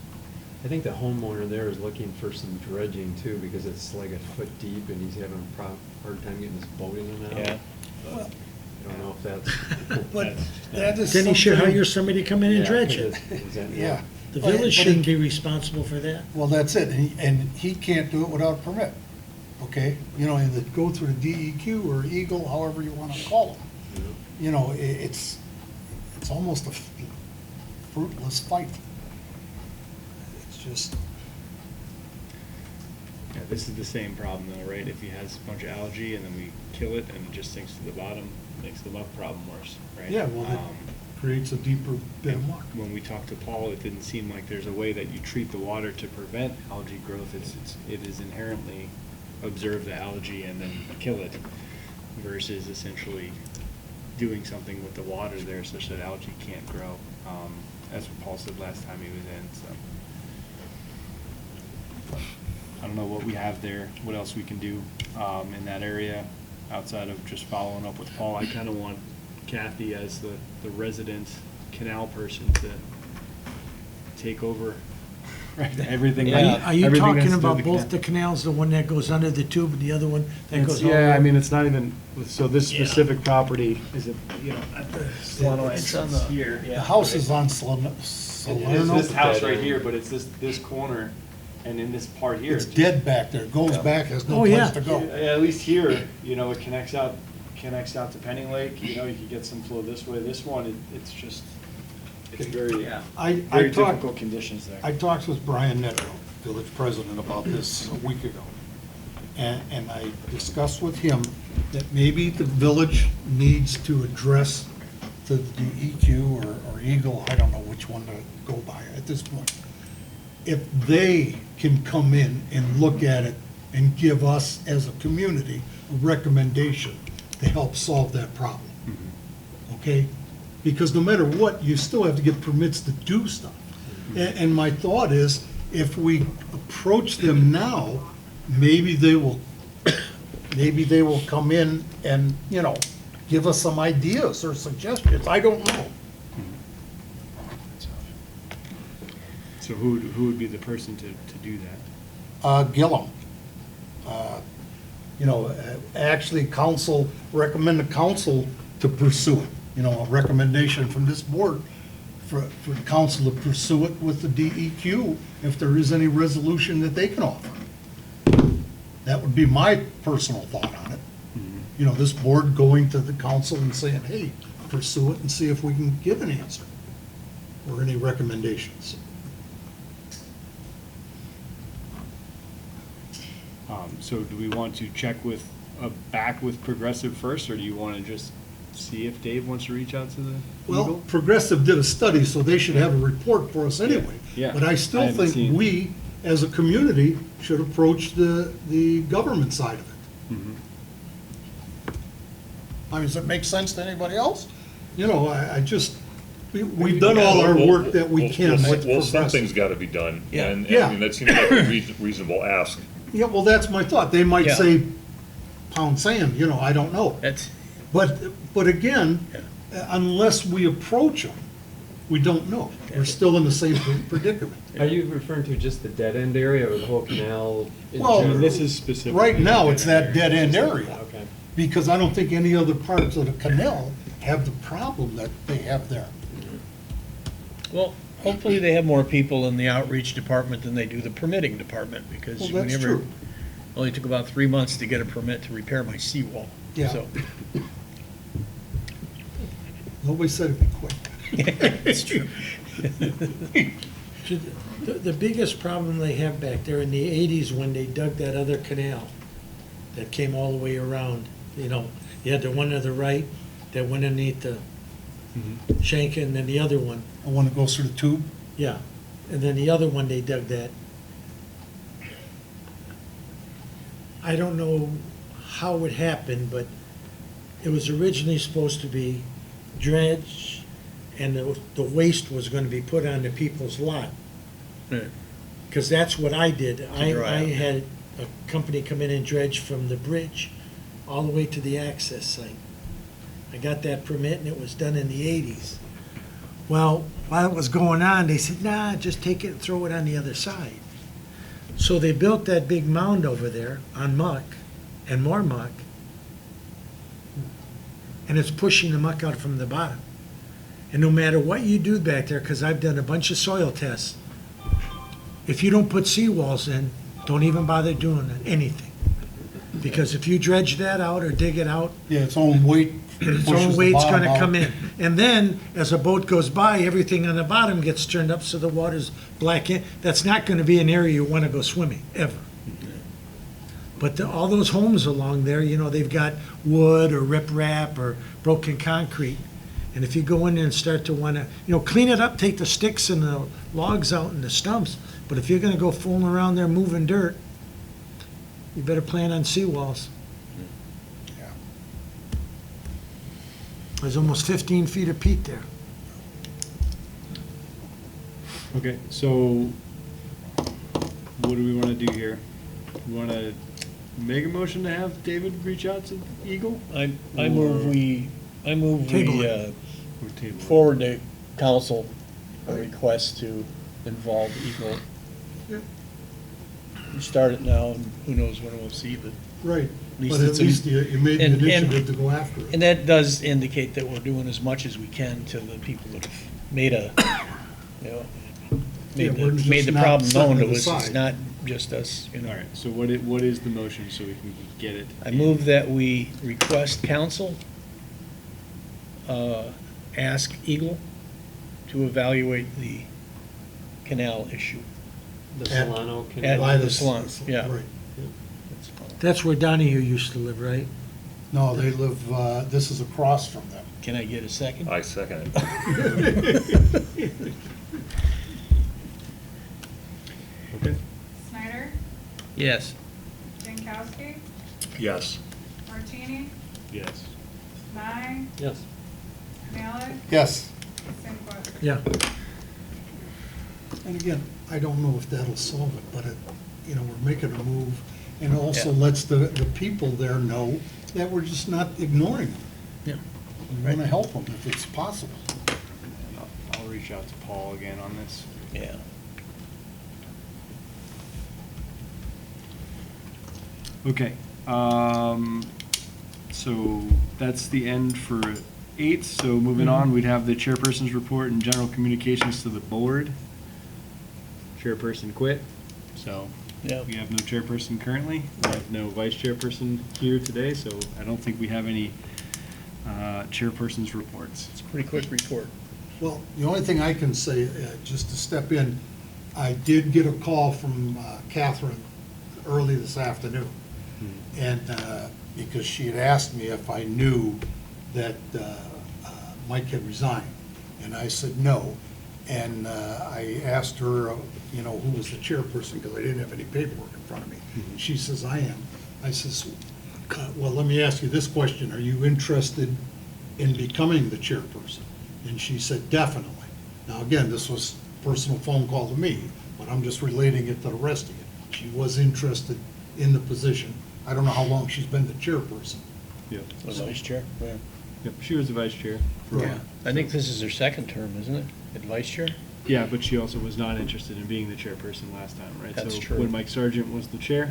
[SPEAKER 11] I think the homeowner there is looking for some dredging too, because it's like a foot deep and he's having a hard time getting his boat in and out.
[SPEAKER 5] Yeah.
[SPEAKER 11] But I don't know if that's.
[SPEAKER 12] But
[SPEAKER 2] That's-
[SPEAKER 12] that is then he should hire somebody to come in and
[SPEAKER 11] Yeah,
[SPEAKER 12] dredge
[SPEAKER 11] is-
[SPEAKER 12] it.
[SPEAKER 11] is that-
[SPEAKER 1] Yeah.
[SPEAKER 12] The
[SPEAKER 1] But-
[SPEAKER 12] village
[SPEAKER 1] but he-
[SPEAKER 12] shouldn't be responsible for that.
[SPEAKER 1] Well, that's it, and he can't do it without a permit, okay? You know, either go through the DEQ or Eagle, however you wanna call them. You know, it's almost a fruitless fight. It's just,
[SPEAKER 2] Yeah, this is the same problem though, right? If he has a bunch of algae and then we kill it and it just sinks to the bottom, makes the muck problem worse, right?
[SPEAKER 1] yeah, well, it creates a deeper bed of muck.
[SPEAKER 2] When we talked to Paul, it didn't seem like there's a way that you treat the water to prevent algae growth. It is inherently observe the algae and then kill it versus essentially doing something with the water there such that algae can't grow. That's what Paul said last time he was in, so. I don't know what we have there, what else we can do in that area outside of just following up with Paul. I kind of want Kathy as the resident canal person to take over everything.
[SPEAKER 12] Are you
[SPEAKER 2] everything
[SPEAKER 12] talking
[SPEAKER 2] that's to
[SPEAKER 12] about
[SPEAKER 2] the
[SPEAKER 12] both
[SPEAKER 2] canal.
[SPEAKER 12] the canals, the one that goes under the tube and the other one that goes all the
[SPEAKER 2] Yeah, I
[SPEAKER 12] way?
[SPEAKER 2] mean, it's not even, so this
[SPEAKER 12] Yeah.
[SPEAKER 2] specific property is, at the Solano
[SPEAKER 5] It's on
[SPEAKER 2] entrance
[SPEAKER 5] the-
[SPEAKER 2] here.
[SPEAKER 1] The house is on Salerno.
[SPEAKER 2] It's this house right here, but it's this corner, and in this part here.
[SPEAKER 1] It's dead back there, goes
[SPEAKER 2] Yeah.
[SPEAKER 1] back, has no
[SPEAKER 12] Oh, yeah.
[SPEAKER 1] place to go.
[SPEAKER 2] At least here, it connects out to Penny Lake, you could get some flow this way. This one, it's just, it's very,
[SPEAKER 1] I
[SPEAKER 2] very
[SPEAKER 1] talked,
[SPEAKER 2] difficult conditions there.
[SPEAKER 1] I talked with Brian Neto, village president, about this a week ago. And I discussed with him that maybe the village needs to address the DEQ or Eagle, I don't know which one to go by at this point. If they can come in and look at it and give us as a community a recommendation to help solve that problem. Okay? Because no matter what, you still have to get permits to do stuff. And my thought is, if we approach them now, maybe they will come in and, give us some ideas or suggestions. I don't know.
[SPEAKER 2] So who would be the person to do that?
[SPEAKER 1] Gillum. Actually, recommend the council to pursue it. A recommendation from this board for the council to pursue it with the DEQ if there is any resolution that they can offer. That would be my personal thought on it. This board going to the council and saying, hey, pursue it and see if we can give an answer or any recommendations.
[SPEAKER 2] So do we want to check back with Progressive first, or do you want to just see if Dave wants to reach out to the
[SPEAKER 1] Well,
[SPEAKER 2] Eagle?
[SPEAKER 1] Progressive did a study, so they should have a report for us anyway.
[SPEAKER 2] Yeah.
[SPEAKER 1] But I
[SPEAKER 2] I
[SPEAKER 1] still
[SPEAKER 2] haven't
[SPEAKER 1] think
[SPEAKER 2] seen-
[SPEAKER 1] we, as a community, should approach the government side of it.
[SPEAKER 2] Mhm.
[SPEAKER 1] I mean, does it make sense to anybody else? I just, We've done all our work that we can with
[SPEAKER 6] Well, something's
[SPEAKER 1] Progressive.
[SPEAKER 6] gotta be done.
[SPEAKER 5] Yeah.
[SPEAKER 6] And,
[SPEAKER 1] Yeah.
[SPEAKER 6] I mean, that seems like a reasonable ask.
[SPEAKER 1] Yeah, well, that's my thought. They might
[SPEAKER 5] Yeah.
[SPEAKER 1] say pound sand, you know, I don't know.
[SPEAKER 5] That's,
[SPEAKER 1] But again, unless we approach them, we don't know. We're still in the same predicament.
[SPEAKER 11] Are you referring to just the dead end area or the whole canal in
[SPEAKER 1] Well,
[SPEAKER 11] general?
[SPEAKER 2] This is specific.
[SPEAKER 1] Right now, it's that dead end area,
[SPEAKER 11] Okay.
[SPEAKER 1] because I don't think any other parts of the canal have the problem that they have there.
[SPEAKER 5] well, hopefully they have more people in the outreach department than they do the permitting department, because
[SPEAKER 1] Well,
[SPEAKER 5] we
[SPEAKER 1] that's
[SPEAKER 5] never,
[SPEAKER 1] true.
[SPEAKER 5] only took about 3 months to get a permit to repair my seawall.
[SPEAKER 1] Yeah.
[SPEAKER 5] So,
[SPEAKER 1] Nobody said it'd be quick.
[SPEAKER 5] it's true.
[SPEAKER 12] The biggest problem they have back there in the 80s when they dug that other canal that came all the way around, you know, you had the one to the right that went underneath the shank, and then the other one,
[SPEAKER 1] I want to go through the tube.
[SPEAKER 12] yeah. And then the other one, they dug that. I don't know how it happened, but it was originally supposed to be dredged, and the waste was gonna be put on the people's lot.
[SPEAKER 5] Right.
[SPEAKER 12] Because that's what I did. I
[SPEAKER 5] dry out.
[SPEAKER 12] had a company come in and dredge from the bridge all the way to the access site. I got that permit and it was done in the 80s. Well, while it was going on, they said, nah, just take it and throw it on the other side. So they built that big mound over there on muck and more muck. And it's pushing the muck out from the bottom. And no matter what you do back there, because I've done a bunch of soil tests, if you don't put seawalls in, don't even bother doing anything. Because if you dredge that out or dig it out,
[SPEAKER 1] Yeah, its own weight.
[SPEAKER 12] its
[SPEAKER 1] pushes
[SPEAKER 12] own
[SPEAKER 1] the
[SPEAKER 12] weight's
[SPEAKER 1] bottom
[SPEAKER 12] gonna
[SPEAKER 1] out.
[SPEAKER 12] come in. And then, as a boat goes by, everything on the bottom gets turned up so the water's black in. That's not gonna be an area you wanna go swimming, ever. But all those homes along there, you know, they've got wood or riprap or broken concrete. And if you go in there and start to wanna, you know, clean it up, take the sticks and the logs out and the stumps, but if you're gonna go fooling around there moving dirt, you better plan on seawalls.
[SPEAKER 1] Yeah.
[SPEAKER 12] There's almost 15 feet of peat there.
[SPEAKER 2] Okay, so what do we want to do here? We want to make a motion to have David reach out to Eagle?
[SPEAKER 5] I move we,
[SPEAKER 12] Table it.
[SPEAKER 2] Or table it?
[SPEAKER 5] forward to council a request to involve Eagle.
[SPEAKER 1] Yeah.
[SPEAKER 5] We start it now, and who knows when we'll see, but
[SPEAKER 1] Right,
[SPEAKER 5] least
[SPEAKER 1] but at
[SPEAKER 5] it's a-
[SPEAKER 1] least you made the
[SPEAKER 5] and-
[SPEAKER 1] initiative to go after it.
[SPEAKER 5] And that does indicate that we're doing as much as we can to the people that have made a, you know,
[SPEAKER 1] Yeah, we're
[SPEAKER 5] made
[SPEAKER 1] just
[SPEAKER 5] the
[SPEAKER 1] not
[SPEAKER 5] problem
[SPEAKER 1] setting
[SPEAKER 5] known
[SPEAKER 1] it
[SPEAKER 5] to us. It's
[SPEAKER 1] aside.
[SPEAKER 5] not just us, you know.
[SPEAKER 2] All right, so what is the motion so we can get it?
[SPEAKER 5] I move that we request council ask Eagle to evaluate the canal issue.
[SPEAKER 11] The
[SPEAKER 1] At-
[SPEAKER 11] Solano
[SPEAKER 5] At
[SPEAKER 11] Canal.
[SPEAKER 1] By
[SPEAKER 5] the salon, yeah.
[SPEAKER 1] Right.
[SPEAKER 12] That's where Donahue used to live, right?
[SPEAKER 1] No, they live, this is across from them.
[SPEAKER 5] Can I get a second?
[SPEAKER 6] I second it.
[SPEAKER 2] Okay.
[SPEAKER 3] Snyder,
[SPEAKER 5] Yes.
[SPEAKER 3] Jankowski,
[SPEAKER 6] Yes.
[SPEAKER 3] Martini,
[SPEAKER 2] Yes.
[SPEAKER 3] Nye,
[SPEAKER 11] Yes.
[SPEAKER 3] Malik,
[SPEAKER 1] Yes.
[SPEAKER 3] Sinclair.
[SPEAKER 12] Yeah.
[SPEAKER 1] And again, I don't know if that'll solve it, but you know, we're making a move, and also
[SPEAKER 5] Yeah.
[SPEAKER 1] lets the people there know that we're just not ignoring them.
[SPEAKER 5] Yeah.
[SPEAKER 1] We want to help them if it's possible.
[SPEAKER 2] I'll reach out to Paul again on this.
[SPEAKER 5] Yeah.
[SPEAKER 2] Okay, so that's the end for 8. So moving on, we'd have the chairperson's report and general communications to the board. Chairperson quit, so
[SPEAKER 5] Yeah.
[SPEAKER 2] we have no chairperson currently. We have no vice chairperson here today, so I don't think we have any chairperson's reports.
[SPEAKER 5] It's a pretty quick report.
[SPEAKER 1] Well, the only thing I can say, just to step in, I did get a call from Catherine early this afternoon. And because she had asked me if I knew that Mike had resigned. And I said no. And I asked her, you know, who was the chairperson, because I didn't have any paperwork in front of me. She says, I am. I says, well, let me ask you this question. Are you interested in becoming the chairperson? And she said, definitely. Now, again, this was a personal phone call to me, but I'm just relating it to the rest of you. She was interested in the position. I don't know how long she's been the chairperson.
[SPEAKER 2] Yep.
[SPEAKER 5] Was vice chair? Yeah.
[SPEAKER 2] Yep, she was the vice chair. for-
[SPEAKER 5] Yeah. I think this is her second term, isn't it? At vice chair?
[SPEAKER 2] Yeah, but she also was not interested in being the chairperson last time, right?
[SPEAKER 5] That's
[SPEAKER 2] So
[SPEAKER 5] true.
[SPEAKER 2] when Mike Sargent was the chair,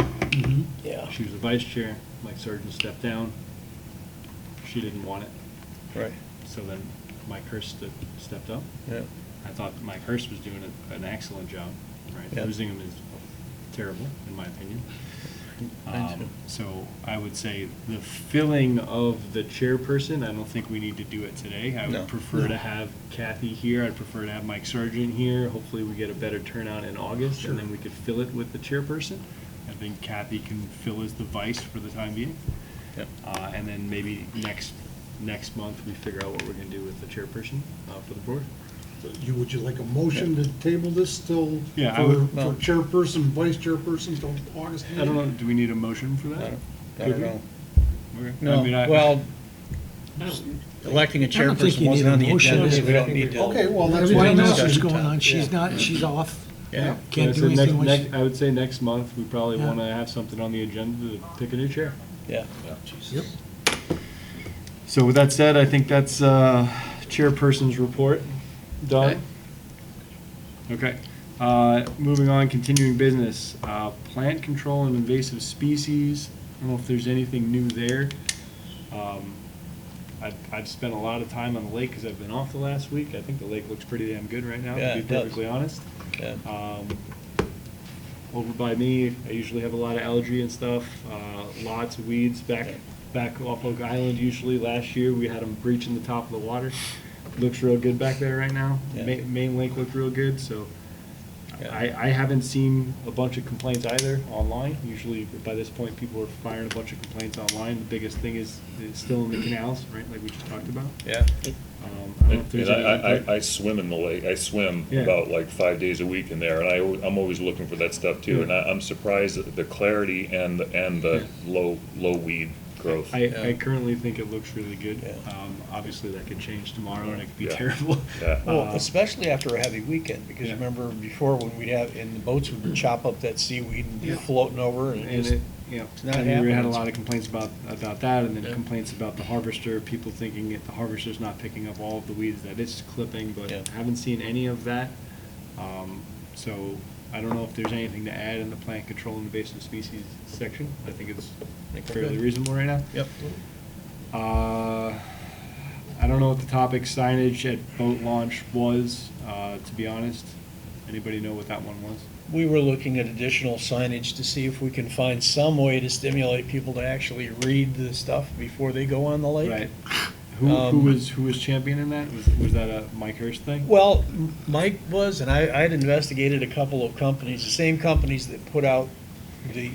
[SPEAKER 5] Yeah.
[SPEAKER 2] she was the vice chair, Mike Sargent stepped down. She didn't want it,
[SPEAKER 5] Right.
[SPEAKER 2] so then Mike Hurst stepped up.
[SPEAKER 5] Yeah.
[SPEAKER 2] I thought that Mike Hurst was doing an excellent job, right?
[SPEAKER 5] Yeah.
[SPEAKER 2] Losing him is terrible, in my opinion.
[SPEAKER 5] Mine too.
[SPEAKER 2] So I would say the filling of the chairperson, I don't think we need to do it today. I
[SPEAKER 5] No.
[SPEAKER 2] would prefer to have Kathy here, I'd prefer to have Mike Sargent here. Hopefully we get a better turnout in August, and then we could fill it with the chairperson. I think Kathy can fill as the vice for the time being.
[SPEAKER 5] Yep.
[SPEAKER 2] And then maybe next month, we figure out what we're gonna do with the chairperson for the board.
[SPEAKER 1] Would you like a motion to table this till,
[SPEAKER 2] Yeah, I
[SPEAKER 1] for
[SPEAKER 2] would-
[SPEAKER 1] for chairperson, vice chairperson till August?
[SPEAKER 2] I don't know, do we need a motion for that?
[SPEAKER 5] I
[SPEAKER 2] Could
[SPEAKER 5] don't
[SPEAKER 2] we?
[SPEAKER 5] know.
[SPEAKER 2] Okay.
[SPEAKER 5] No,
[SPEAKER 2] I mean,
[SPEAKER 5] well, electing a
[SPEAKER 12] I don't think
[SPEAKER 5] chairperson
[SPEAKER 12] you
[SPEAKER 5] wasn't
[SPEAKER 12] need
[SPEAKER 5] on
[SPEAKER 12] a
[SPEAKER 5] the
[SPEAKER 12] motion.
[SPEAKER 5] agenda, so we don't need to.
[SPEAKER 1] Okay, well, that's why
[SPEAKER 12] Everything
[SPEAKER 1] I'm
[SPEAKER 12] else is
[SPEAKER 1] asking.
[SPEAKER 12] going on, she's off.
[SPEAKER 5] Yeah.
[SPEAKER 12] Can't
[SPEAKER 2] So
[SPEAKER 12] do anything
[SPEAKER 2] next-
[SPEAKER 12] with.
[SPEAKER 2] I would say next month, we probably
[SPEAKER 12] Yeah.
[SPEAKER 2] wanna have something on the agenda to pick a new chair.
[SPEAKER 5] Yeah.
[SPEAKER 12] Yep.
[SPEAKER 2] So with that said, I think that's chairperson's report done. Okay. Moving on, continuing business, plant control and invasive species. I don't know if there's anything new there. I've spent a lot of time on the lake because I've been off the last week. I think the lake looks pretty damn good right now,
[SPEAKER 5] Yeah,
[SPEAKER 2] to
[SPEAKER 5] it
[SPEAKER 2] be
[SPEAKER 5] does.
[SPEAKER 2] perfectly honest.
[SPEAKER 5] Yeah.
[SPEAKER 2] Over by me, I usually have a lot of algae and stuff, lots of weeds back off Oak Island usually. Last year, we had them breaching the top of the water. Looks real good back there right now.
[SPEAKER 5] Yeah.
[SPEAKER 2] Main lake looked real good, so
[SPEAKER 5] Yeah.
[SPEAKER 2] I haven't seen a bunch of complaints either online. Usually by this point, people are firing a bunch of complaints online. The biggest thing is still in the canals, right, like we just talked about.
[SPEAKER 5] Yeah.
[SPEAKER 2] I don't know if there's
[SPEAKER 6] And
[SPEAKER 2] any.
[SPEAKER 6] I swim in the lake, I swim
[SPEAKER 2] Yeah.
[SPEAKER 6] about like 5 days a week in there, and I'm always looking for that stuff too, and I'm surprised at the clarity and the low weed growth.
[SPEAKER 2] I currently think it looks really good.
[SPEAKER 5] Yeah.
[SPEAKER 2] Obviously, that could change tomorrow and it could be
[SPEAKER 6] Yeah.
[SPEAKER 2] terrible.
[SPEAKER 6] Yeah.
[SPEAKER 5] Well,
[SPEAKER 2] Um,
[SPEAKER 5] especially after a heavy weekend, because
[SPEAKER 2] Yeah.
[SPEAKER 5] remember before when we'd have, and the boats would chop up that seaweed and be
[SPEAKER 2] Yeah.
[SPEAKER 5] floating over and
[SPEAKER 2] And
[SPEAKER 5] just,
[SPEAKER 2] it, you know,
[SPEAKER 5] it's not
[SPEAKER 2] and we had a
[SPEAKER 5] happening.
[SPEAKER 2] lot of complaints about that, and then
[SPEAKER 5] Yeah.
[SPEAKER 2] complaints about the harvester, people thinking that the harvester's not picking up all of the weeds that it's clipping, but
[SPEAKER 5] Yeah.
[SPEAKER 2] haven't seen any of that. So I don't know if there's anything to add in the plant control and invasive species section. I think it's
[SPEAKER 5] think we're
[SPEAKER 2] fairly
[SPEAKER 5] good.
[SPEAKER 2] reasonable right now.
[SPEAKER 5] Yep.
[SPEAKER 2] I don't know what the topic signage at boat launch was, to be honest. Anybody know what that one was?
[SPEAKER 5] We were looking at additional signage to see if we can find some way to stimulate people to actually read the stuff before they go on the lake.
[SPEAKER 2] Right. Who was championing that? Was that a Mike Hurst thing?
[SPEAKER 5] Well, Mike was, and I'd investigated a couple of companies, the same companies that put out the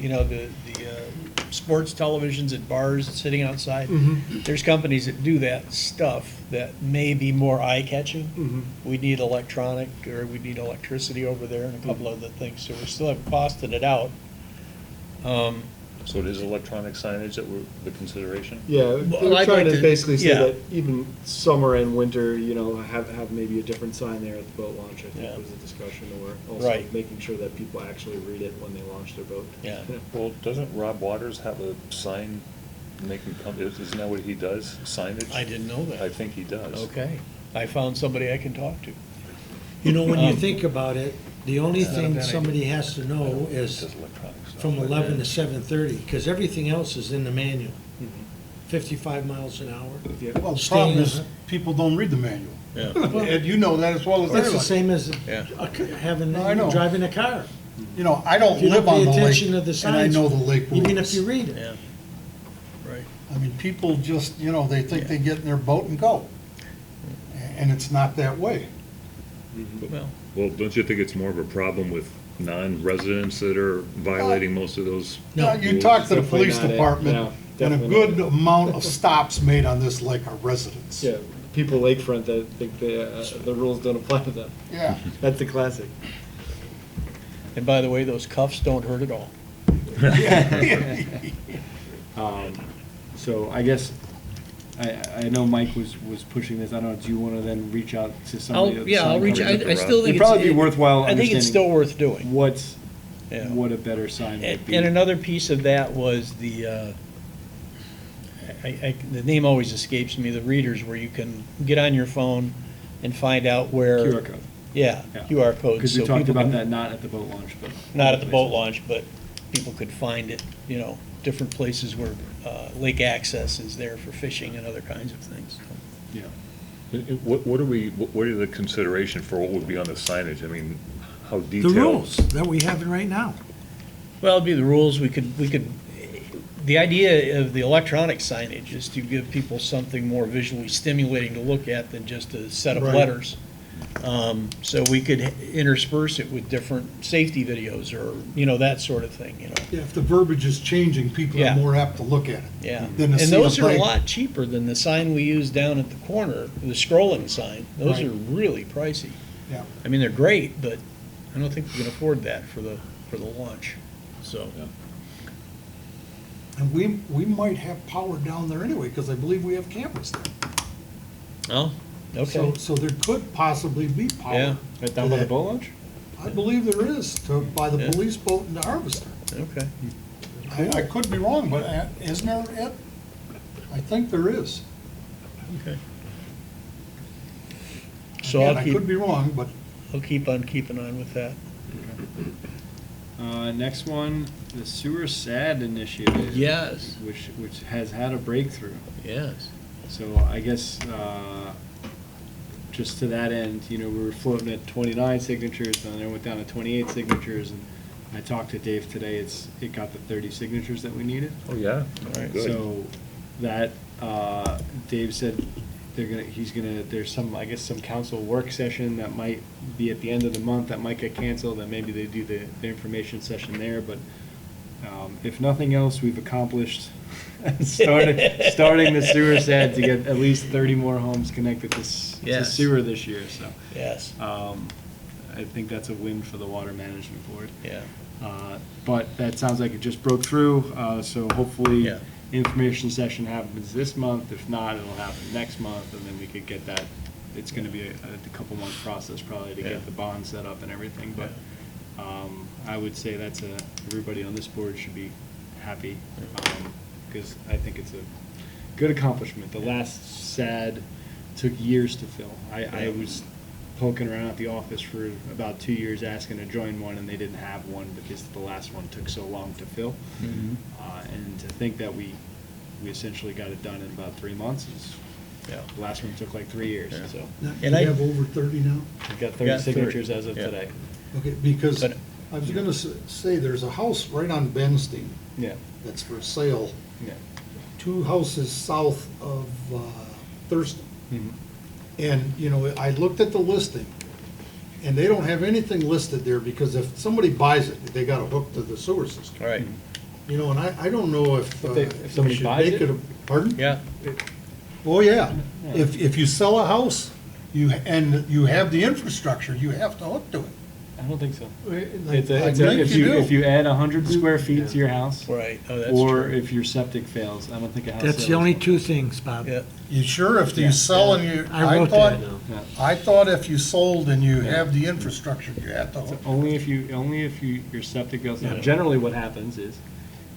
[SPEAKER 5] sports televisions at bars sitting outside.
[SPEAKER 2] Mhm.
[SPEAKER 5] There's companies that do that stuff that may be more eye-catching.
[SPEAKER 2] Mhm.
[SPEAKER 5] We need electronic, or we need electricity over there and a couple other things, so we still have costed it out.
[SPEAKER 6] So it is electronic signage that were the consideration?
[SPEAKER 2] Yeah,
[SPEAKER 5] Well,
[SPEAKER 2] they're
[SPEAKER 5] I'd
[SPEAKER 2] trying
[SPEAKER 5] like
[SPEAKER 2] to
[SPEAKER 5] to-
[SPEAKER 2] basically say
[SPEAKER 5] yeah.
[SPEAKER 2] that even summer and winter, have maybe a different sign there at the boat launch, I
[SPEAKER 5] Yeah.
[SPEAKER 2] think was a discussion, or also
[SPEAKER 5] Right.
[SPEAKER 2] making sure that people actually read it when they launch their boat.
[SPEAKER 5] Yeah.
[SPEAKER 6] Well, doesn't Rob Waters have a sign making, isn't that what he does, signage?
[SPEAKER 5] I didn't know that.
[SPEAKER 6] I think he does.
[SPEAKER 5] Okay, I found somebody I can talk to.
[SPEAKER 12] You know, when you
[SPEAKER 5] Um,
[SPEAKER 12] think about it, the only
[SPEAKER 5] It's not a
[SPEAKER 12] thing
[SPEAKER 5] bad
[SPEAKER 12] somebody has to know is
[SPEAKER 6] Does electronic stuff.
[SPEAKER 12] from 11 to 7:30, because everything else is in the manual.
[SPEAKER 2] Mhm.
[SPEAKER 12] 55 miles an hour.
[SPEAKER 2] Yeah.
[SPEAKER 1] Well, the
[SPEAKER 12] Staying
[SPEAKER 1] problem is,
[SPEAKER 12] in-
[SPEAKER 1] people don't read the manual.
[SPEAKER 5] Yeah.
[SPEAKER 1] And you know that as well as
[SPEAKER 12] That's the
[SPEAKER 1] anybody.
[SPEAKER 12] same as
[SPEAKER 5] Yeah.
[SPEAKER 12] having,
[SPEAKER 1] No, I know.
[SPEAKER 12] driving a car.
[SPEAKER 1] You know, I don't
[SPEAKER 12] If you
[SPEAKER 1] live
[SPEAKER 12] don't
[SPEAKER 1] on
[SPEAKER 12] pay
[SPEAKER 1] the lake,
[SPEAKER 12] attention to the
[SPEAKER 1] and I
[SPEAKER 12] signs,
[SPEAKER 1] know the lake rules.
[SPEAKER 12] even if you read it.
[SPEAKER 5] Yeah. Right.
[SPEAKER 1] I mean, people just, they think they get in their boat and go. And it's not that way.
[SPEAKER 5] Well,
[SPEAKER 6] Well, don't you think it's more of a problem with non-residents that are violating most of those?
[SPEAKER 1] Now, you talk to the
[SPEAKER 2] Definitely
[SPEAKER 1] police
[SPEAKER 2] not it.
[SPEAKER 1] department,
[SPEAKER 2] No,
[SPEAKER 1] and a
[SPEAKER 2] definitely
[SPEAKER 1] good
[SPEAKER 2] not.
[SPEAKER 1] amount of stops made on this lake are residents.
[SPEAKER 2] Yeah, people lakefront that think the rules don't apply to them.
[SPEAKER 1] Yeah.
[SPEAKER 2] That's the classic.
[SPEAKER 5] and by the way, those cuffs don't hurt at all.
[SPEAKER 2] So I guess, I know Mike was pushing this, I don't know, do you want to then reach out to somebody? at the
[SPEAKER 5] I'll
[SPEAKER 2] sign
[SPEAKER 5] reach,
[SPEAKER 2] company?
[SPEAKER 5] I still think
[SPEAKER 2] It'd probably be worthwhile
[SPEAKER 5] I think it's still worth doing.
[SPEAKER 2] What's,
[SPEAKER 5] Yeah.
[SPEAKER 2] what a better sign would be.
[SPEAKER 5] And another piece of that was the, the name always escapes me, the readers, where you can get on your phone and find out where.
[SPEAKER 2] QR code.
[SPEAKER 5] Yeah,
[SPEAKER 2] Yeah.
[SPEAKER 5] QR codes.
[SPEAKER 2] Because
[SPEAKER 5] so
[SPEAKER 2] we talked
[SPEAKER 5] people
[SPEAKER 2] about
[SPEAKER 5] can-
[SPEAKER 2] that not at the boat launch, but.
[SPEAKER 5] Not at the boat launch, but people could find it, different places where lake access is there for fishing and other kinds of things.
[SPEAKER 2] Yeah.
[SPEAKER 6] What are the consideration for what would be on the signage? I mean, how
[SPEAKER 12] The
[SPEAKER 6] detailed?
[SPEAKER 12] rules that we have right now.
[SPEAKER 5] Well, it'd be the rules, we could, the idea of the electronic signage is to give people something more visually stimulating to look at than just a set of
[SPEAKER 1] Right.
[SPEAKER 5] letters. So we could intersperse it with different safety videos or, that sort of thing,
[SPEAKER 1] Yeah, if the verbiage is changing, people
[SPEAKER 5] Yeah.
[SPEAKER 1] are more apt to look at it.
[SPEAKER 5] Yeah,
[SPEAKER 1] Than to
[SPEAKER 5] and
[SPEAKER 1] see
[SPEAKER 5] those are a
[SPEAKER 1] blank-
[SPEAKER 5] lot cheaper than the sign we use down at the corner, the scrolling sign. Those
[SPEAKER 1] Right.
[SPEAKER 5] are really pricey.
[SPEAKER 1] Yeah.
[SPEAKER 5] I mean, they're great, but I don't think we can afford that for the launch, so.
[SPEAKER 1] And we might have power down there anyway, because I believe we have cameras there.
[SPEAKER 5] Oh, okay.
[SPEAKER 1] So there could possibly be power.
[SPEAKER 5] Yeah.
[SPEAKER 2] Right down by the boat launch?
[SPEAKER 1] I believe there is, by the
[SPEAKER 5] Yeah.
[SPEAKER 1] police boat and the harvester.
[SPEAKER 5] Okay.
[SPEAKER 1] I could be wrong, but isn't there, Ed? I think there is.
[SPEAKER 5] Okay. So
[SPEAKER 1] Again,
[SPEAKER 5] I'll
[SPEAKER 1] I could be wrong, but
[SPEAKER 5] I'll keep on keeping on with that.
[SPEAKER 2] Next one, the Sewer SAD initiative.
[SPEAKER 5] Yes.
[SPEAKER 2] Which has had a breakthrough.
[SPEAKER 5] Yes.
[SPEAKER 2] So I guess, just to that end, we were floating at 29 signatures, and then it went down to 28 signatures, and I talked to Dave today, it got the 30 signatures that we needed.
[SPEAKER 6] Oh, yeah?
[SPEAKER 5] Right.
[SPEAKER 6] Good.
[SPEAKER 2] So that, Dave said there's some council work session that might be at the end of the month that might get canceled, and maybe they do the information session there, but if nothing else, we've accomplished starting the sewer SAD to get at least 30 more homes connected to
[SPEAKER 5] Yes.
[SPEAKER 2] sewer this year, so.
[SPEAKER 5] Yes.
[SPEAKER 2] I think that's a win for the Water Management Board.
[SPEAKER 5] Yeah.
[SPEAKER 2] But that sounds like it just broke through, so hopefully
[SPEAKER 5] Yeah.
[SPEAKER 2] information session happens this month. If not, it'll happen next month, and then we could get that. It's gonna be a couple month process probably to
[SPEAKER 5] Yeah.
[SPEAKER 2] get the bond set up and everything, but I would say everybody on this board should be happy, because I think it's a good accomplishment. The last SAD took years to fill. I was poking around at the office for about 2 years asking to join one, and they didn't have one because the last one took so long to fill.
[SPEAKER 5] Mhm.
[SPEAKER 2] And to think that we essentially got it done in about 3 months is,
[SPEAKER 5] Yeah.
[SPEAKER 2] the last one took like 3 years,
[SPEAKER 5] Yeah.
[SPEAKER 2] so.
[SPEAKER 1] now,
[SPEAKER 5] And
[SPEAKER 1] you
[SPEAKER 5] I-
[SPEAKER 1] have over 30 now?
[SPEAKER 2] We've got 30
[SPEAKER 5] Got 30,
[SPEAKER 2] signatures as of
[SPEAKER 5] yeah.
[SPEAKER 2] today.
[SPEAKER 1] Okay, because
[SPEAKER 5] But-
[SPEAKER 1] I was gonna say, there's a house right on Benstein
[SPEAKER 2] Yeah,
[SPEAKER 1] that's for sale,
[SPEAKER 2] yeah.
[SPEAKER 1] 2 houses south of Thurston.
[SPEAKER 2] Mhm.
[SPEAKER 1] And, I looked at the listing, and they don't have anything listed there, because if somebody buys it, they got a hook to the sewer system.
[SPEAKER 5] All right.
[SPEAKER 1] And I don't know if.
[SPEAKER 2] If somebody
[SPEAKER 1] we should
[SPEAKER 2] buys
[SPEAKER 1] make
[SPEAKER 2] it?
[SPEAKER 1] Pardon?
[SPEAKER 5] Yeah.
[SPEAKER 1] Oh, yeah.
[SPEAKER 2] Yeah.
[SPEAKER 1] If you sell a house, and you have the infrastructure, you have to hook to it.
[SPEAKER 2] I don't think so.
[SPEAKER 1] I
[SPEAKER 2] If
[SPEAKER 1] think you do.
[SPEAKER 2] if you add 100 square feet to your house,
[SPEAKER 5] Right. Oh, that's
[SPEAKER 2] or
[SPEAKER 5] true.
[SPEAKER 2] if your septic fails, I don't think a house.
[SPEAKER 12] That's the
[SPEAKER 2] sells.
[SPEAKER 12] only 2 things, Bob.
[SPEAKER 5] Yeah.
[SPEAKER 1] You sure, if
[SPEAKER 2] Yeah.
[SPEAKER 1] you sell and you,
[SPEAKER 12] I wrote
[SPEAKER 1] thought,
[SPEAKER 12] that.
[SPEAKER 2] Yeah.
[SPEAKER 1] I thought if you sold and you have the infrastructure, you have to
[SPEAKER 2] So
[SPEAKER 1] hook.
[SPEAKER 2] only if your septic goes. Now,
[SPEAKER 5] Yeah.
[SPEAKER 2] generally what happens is,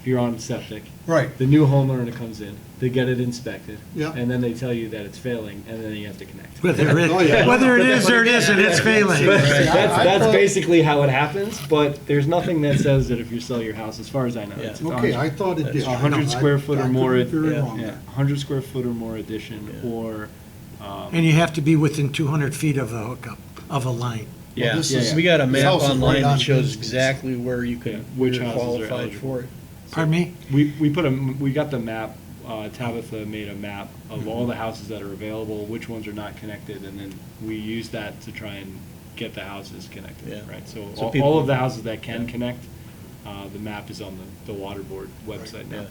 [SPEAKER 2] if you're on septic,
[SPEAKER 1] Right.
[SPEAKER 2] the new homeowner that comes in, they get it inspected.
[SPEAKER 1] Yeah.
[SPEAKER 2] And then they tell you that it's failing, and then you have to connect.
[SPEAKER 1] Oh, yeah.
[SPEAKER 12] Whether it is or it isn't, it's failing.
[SPEAKER 2] But
[SPEAKER 1] Right. I
[SPEAKER 2] that's
[SPEAKER 1] thought-
[SPEAKER 2] basically how it happens, but there's nothing that says that if you sell your house, as far as I know.
[SPEAKER 5] Yeah.
[SPEAKER 2] it's
[SPEAKER 1] Okay, I thought it did.
[SPEAKER 2] 100 square foot or more.
[SPEAKER 1] I could be very
[SPEAKER 5] yeah,
[SPEAKER 1] wrong.
[SPEAKER 2] Yeah, 100 square foot or more addition,
[SPEAKER 5] Yeah.
[SPEAKER 2] or,
[SPEAKER 12] And you have to be within 200 feet of a hookup, of a line.
[SPEAKER 5] Yeah,
[SPEAKER 1] this
[SPEAKER 2] is-
[SPEAKER 5] we got a
[SPEAKER 1] this
[SPEAKER 5] map
[SPEAKER 1] house is
[SPEAKER 5] online
[SPEAKER 1] right
[SPEAKER 5] that
[SPEAKER 1] on
[SPEAKER 5] shows
[SPEAKER 1] Benstein.
[SPEAKER 5] exactly where you
[SPEAKER 2] Yeah,
[SPEAKER 5] can,
[SPEAKER 2] which
[SPEAKER 5] you're
[SPEAKER 2] houses are
[SPEAKER 5] qualified
[SPEAKER 2] eligible.
[SPEAKER 5] for it.
[SPEAKER 12] Pardon me?
[SPEAKER 2] we got the map, Tabitha made a map of all the houses that are available, which ones are not connected, and then we use that to try and get the houses connected,
[SPEAKER 5] Yeah.
[SPEAKER 2] right? So
[SPEAKER 5] So
[SPEAKER 2] all
[SPEAKER 5] people-
[SPEAKER 2] of the houses that can
[SPEAKER 5] Yeah.
[SPEAKER 2] connect, the map is on the water board website now.
[SPEAKER 5] Yeah.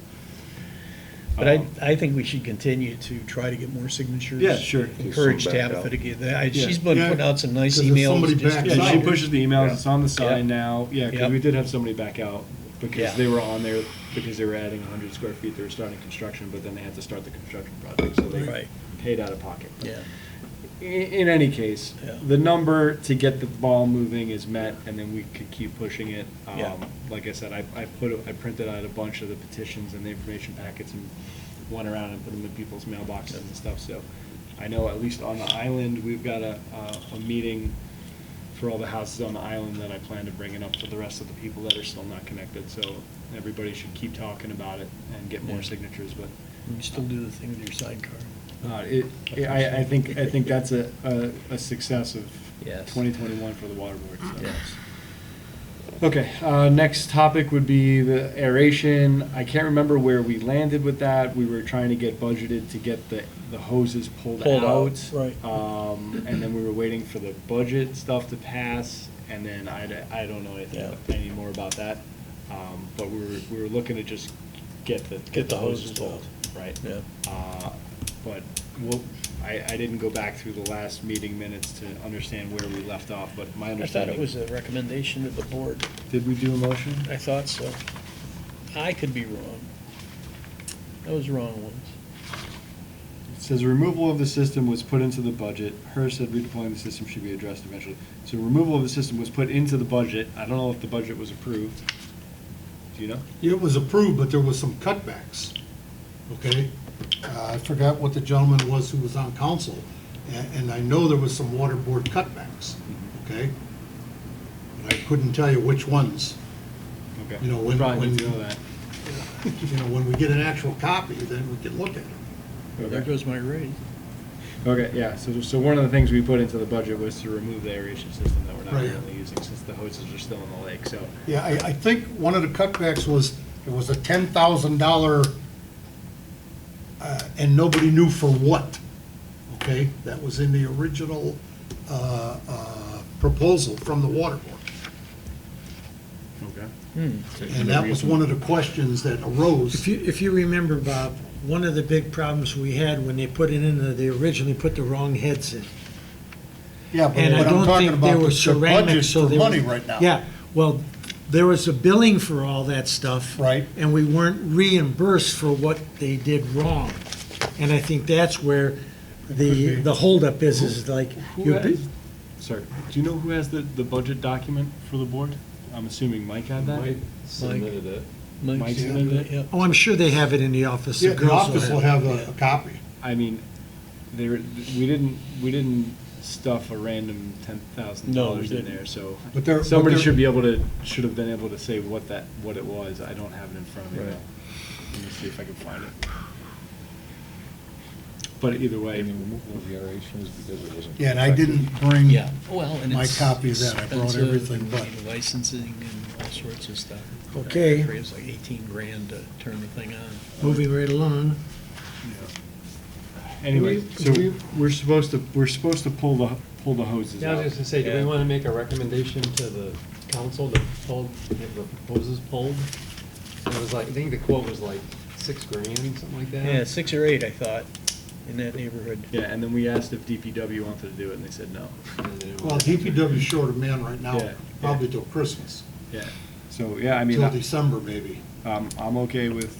[SPEAKER 5] But I think we should continue to try to get more signatures.
[SPEAKER 2] Yeah, sure.
[SPEAKER 5] Encourage
[SPEAKER 6] Some back
[SPEAKER 5] Tabitha
[SPEAKER 6] out.
[SPEAKER 5] to get that.
[SPEAKER 2] Yeah.
[SPEAKER 5] She's been
[SPEAKER 1] Yeah,
[SPEAKER 5] putting out some nice
[SPEAKER 1] 'cause if
[SPEAKER 5] emails.
[SPEAKER 1] somebody
[SPEAKER 5] just-
[SPEAKER 1] backs
[SPEAKER 2] Yeah,
[SPEAKER 1] out-
[SPEAKER 2] she pushes the emails, it's on the
[SPEAKER 5] Yeah.
[SPEAKER 2] sign now, yeah, because
[SPEAKER 5] Yep.
[SPEAKER 2] we did have somebody back out, because
[SPEAKER 5] Yeah.
[SPEAKER 2] they were on there, because they were adding 100 square feet, they were starting construction, but then they had to start the construction project, so they
[SPEAKER 5] Right.
[SPEAKER 2] paid out of pocket.
[SPEAKER 5] Yeah.
[SPEAKER 2] In any case,
[SPEAKER 5] Yeah.
[SPEAKER 2] the number to get the ball moving is met, and then we could keep pushing it.
[SPEAKER 5] Yeah.
[SPEAKER 2] Like I said, I printed out a bunch of the petitions and the information packets and went around and put them in people's mailboxes and stuff, so I know at least on the island, we've got a meeting for all the houses on the island that I plan to bring it up to the rest of the people that are still not connected, so everybody should keep talking about it and get more
[SPEAKER 5] Yeah.
[SPEAKER 2] signatures, but.
[SPEAKER 5] You still do the thing with your sidecar.
[SPEAKER 2] I think that's a success of
[SPEAKER 5] Yes.
[SPEAKER 2] 2021 for the water board. so.
[SPEAKER 5] Yes.
[SPEAKER 2] Okay, next topic would be the aeration. I can't remember where we landed with that. We were trying to get budgeted to get the hoses pulled
[SPEAKER 5] Pulled out,
[SPEAKER 2] out.
[SPEAKER 5] right.
[SPEAKER 2] And then we were waiting for the budget stuff to pass, and then I don't know anything
[SPEAKER 5] Yeah.
[SPEAKER 2] any more about that. But we were looking to just get the hoses pulled, right?
[SPEAKER 5] Yeah.
[SPEAKER 2] But I didn't go back through the last meeting minutes to understand where we left off, but my
[SPEAKER 5] I thought
[SPEAKER 2] understanding.
[SPEAKER 5] it was a recommendation of the board.
[SPEAKER 2] Did we do a motion?
[SPEAKER 5] I thought so. I could be wrong. I was wrong once.
[SPEAKER 2] It says removal of the system was put into the budget. Hearst said redeploying the system should be addressed eventually. So removal of the system was put into the budget. I don't know if the budget was approved. Do you know?
[SPEAKER 1] It was approved, but there was some cutbacks, okay? I forgot what the gentleman was who was on council, and I know there was some water board cutbacks, okay? And I couldn't tell you which ones.
[SPEAKER 2] Okay.
[SPEAKER 1] You know, when-
[SPEAKER 2] Probably need to
[SPEAKER 1] when-
[SPEAKER 2] know that.
[SPEAKER 1] You know, when we get an actual copy, then we can look at it.
[SPEAKER 5] There
[SPEAKER 2] Okay.
[SPEAKER 5] goes my raise.
[SPEAKER 2] Okay, yeah, so one of the things we put into the budget was to remove the aeration system that we're not
[SPEAKER 1] Right.
[SPEAKER 2] currently using since the hoses are still in the lake, so.
[SPEAKER 1] Yeah, I think one of the cutbacks was, it was a $10,000, and nobody knew for what, okay? That was in the original proposal from the water board.
[SPEAKER 2] Okay.
[SPEAKER 1] And that was one of the questions that arose.
[SPEAKER 12] If you remember, Bob, one of the big problems we had when they put it in, they originally put the wrong heads in.
[SPEAKER 1] Yeah, but
[SPEAKER 12] And I
[SPEAKER 1] what I'm
[SPEAKER 12] don't
[SPEAKER 1] talking
[SPEAKER 12] think they
[SPEAKER 1] about,
[SPEAKER 12] were
[SPEAKER 1] the
[SPEAKER 12] ceramic,
[SPEAKER 1] budget's
[SPEAKER 12] so
[SPEAKER 1] for
[SPEAKER 12] they
[SPEAKER 1] money
[SPEAKER 12] were.
[SPEAKER 1] right now.
[SPEAKER 12] Yeah, well, there was a billing for all that stuff.
[SPEAKER 1] Right.
[SPEAKER 12] And we weren't reimbursed for what they did wrong. And I think that's where the holdup is like.
[SPEAKER 2] Who
[SPEAKER 12] you-
[SPEAKER 2] has, sorry, do you know who has the budget document for the board? I'm assuming Mike had that?
[SPEAKER 11] Mike submitted it.
[SPEAKER 2] Mike submitted it?
[SPEAKER 5] Yep.
[SPEAKER 12] Oh, I'm sure they have it in the office.
[SPEAKER 1] Yeah, the
[SPEAKER 12] girls
[SPEAKER 1] office will have a copy.
[SPEAKER 2] I mean, we didn't stuff a random $10,000
[SPEAKER 5] No, we
[SPEAKER 2] in
[SPEAKER 5] didn't.
[SPEAKER 2] there, so
[SPEAKER 1] But there-
[SPEAKER 2] somebody
[SPEAKER 1] but there-
[SPEAKER 2] should have been able to say what it was. I don't have it in front of me
[SPEAKER 5] Right.
[SPEAKER 2] now. Let me see if I can find it. But either way,
[SPEAKER 1] Yeah, and I didn't bring
[SPEAKER 5] Yeah, well, and
[SPEAKER 1] my
[SPEAKER 5] it's
[SPEAKER 1] copy of that. I brought
[SPEAKER 5] expensive,
[SPEAKER 1] everything
[SPEAKER 5] and
[SPEAKER 1] but.
[SPEAKER 5] licensing and all sorts of stuff.
[SPEAKER 12] Okay.
[SPEAKER 5] It was like 18 grand to turn the thing on.
[SPEAKER 12] Moving right along.
[SPEAKER 2] anyway,
[SPEAKER 1] Do
[SPEAKER 2] so
[SPEAKER 1] we-
[SPEAKER 2] we're supposed to pull the hoses
[SPEAKER 11] Yeah, I was
[SPEAKER 2] out.
[SPEAKER 11] just gonna say, do we
[SPEAKER 2] Yeah.
[SPEAKER 11] wanna make a recommendation to the council to pull, have the hoses pulled? It was like, I think the quote was like 6 grand, something like that.
[SPEAKER 5] Yeah, 6 or 8, I thought, in that neighborhood.
[SPEAKER 2] Yeah, and then we asked if DPW wanted to do it, and they said no.
[SPEAKER 11] And then it
[SPEAKER 1] Well,
[SPEAKER 11] was-
[SPEAKER 1] DPW short a man right now,
[SPEAKER 2] Yeah,
[SPEAKER 1] probably
[SPEAKER 2] yeah.
[SPEAKER 1] till Christmas,
[SPEAKER 2] Yeah, so, yeah, I mean,
[SPEAKER 1] till December maybe.
[SPEAKER 2] I'm okay with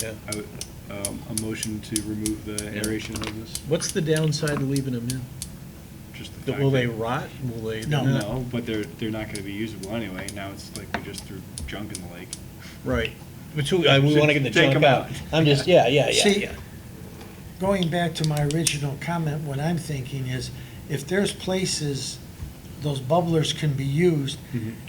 [SPEAKER 5] Yeah.
[SPEAKER 2] a motion to remove the aeration hoses.
[SPEAKER 5] What's the downside of leaving them in?
[SPEAKER 2] Just the fact
[SPEAKER 5] Will they
[SPEAKER 2] that-
[SPEAKER 5] rot? Will they?
[SPEAKER 12] No.
[SPEAKER 2] No, but they're not gonna be usable anyway. Now it's like we just threw junk in the lake.
[SPEAKER 5] Right. But we want to get the
[SPEAKER 2] Take
[SPEAKER 5] junk
[SPEAKER 2] 'em
[SPEAKER 5] out.
[SPEAKER 2] out.
[SPEAKER 5] I'm just,
[SPEAKER 12] See,
[SPEAKER 5] yeah.
[SPEAKER 12] Going back to my original comment, what I'm thinking is, if there's places those bubblers can be used,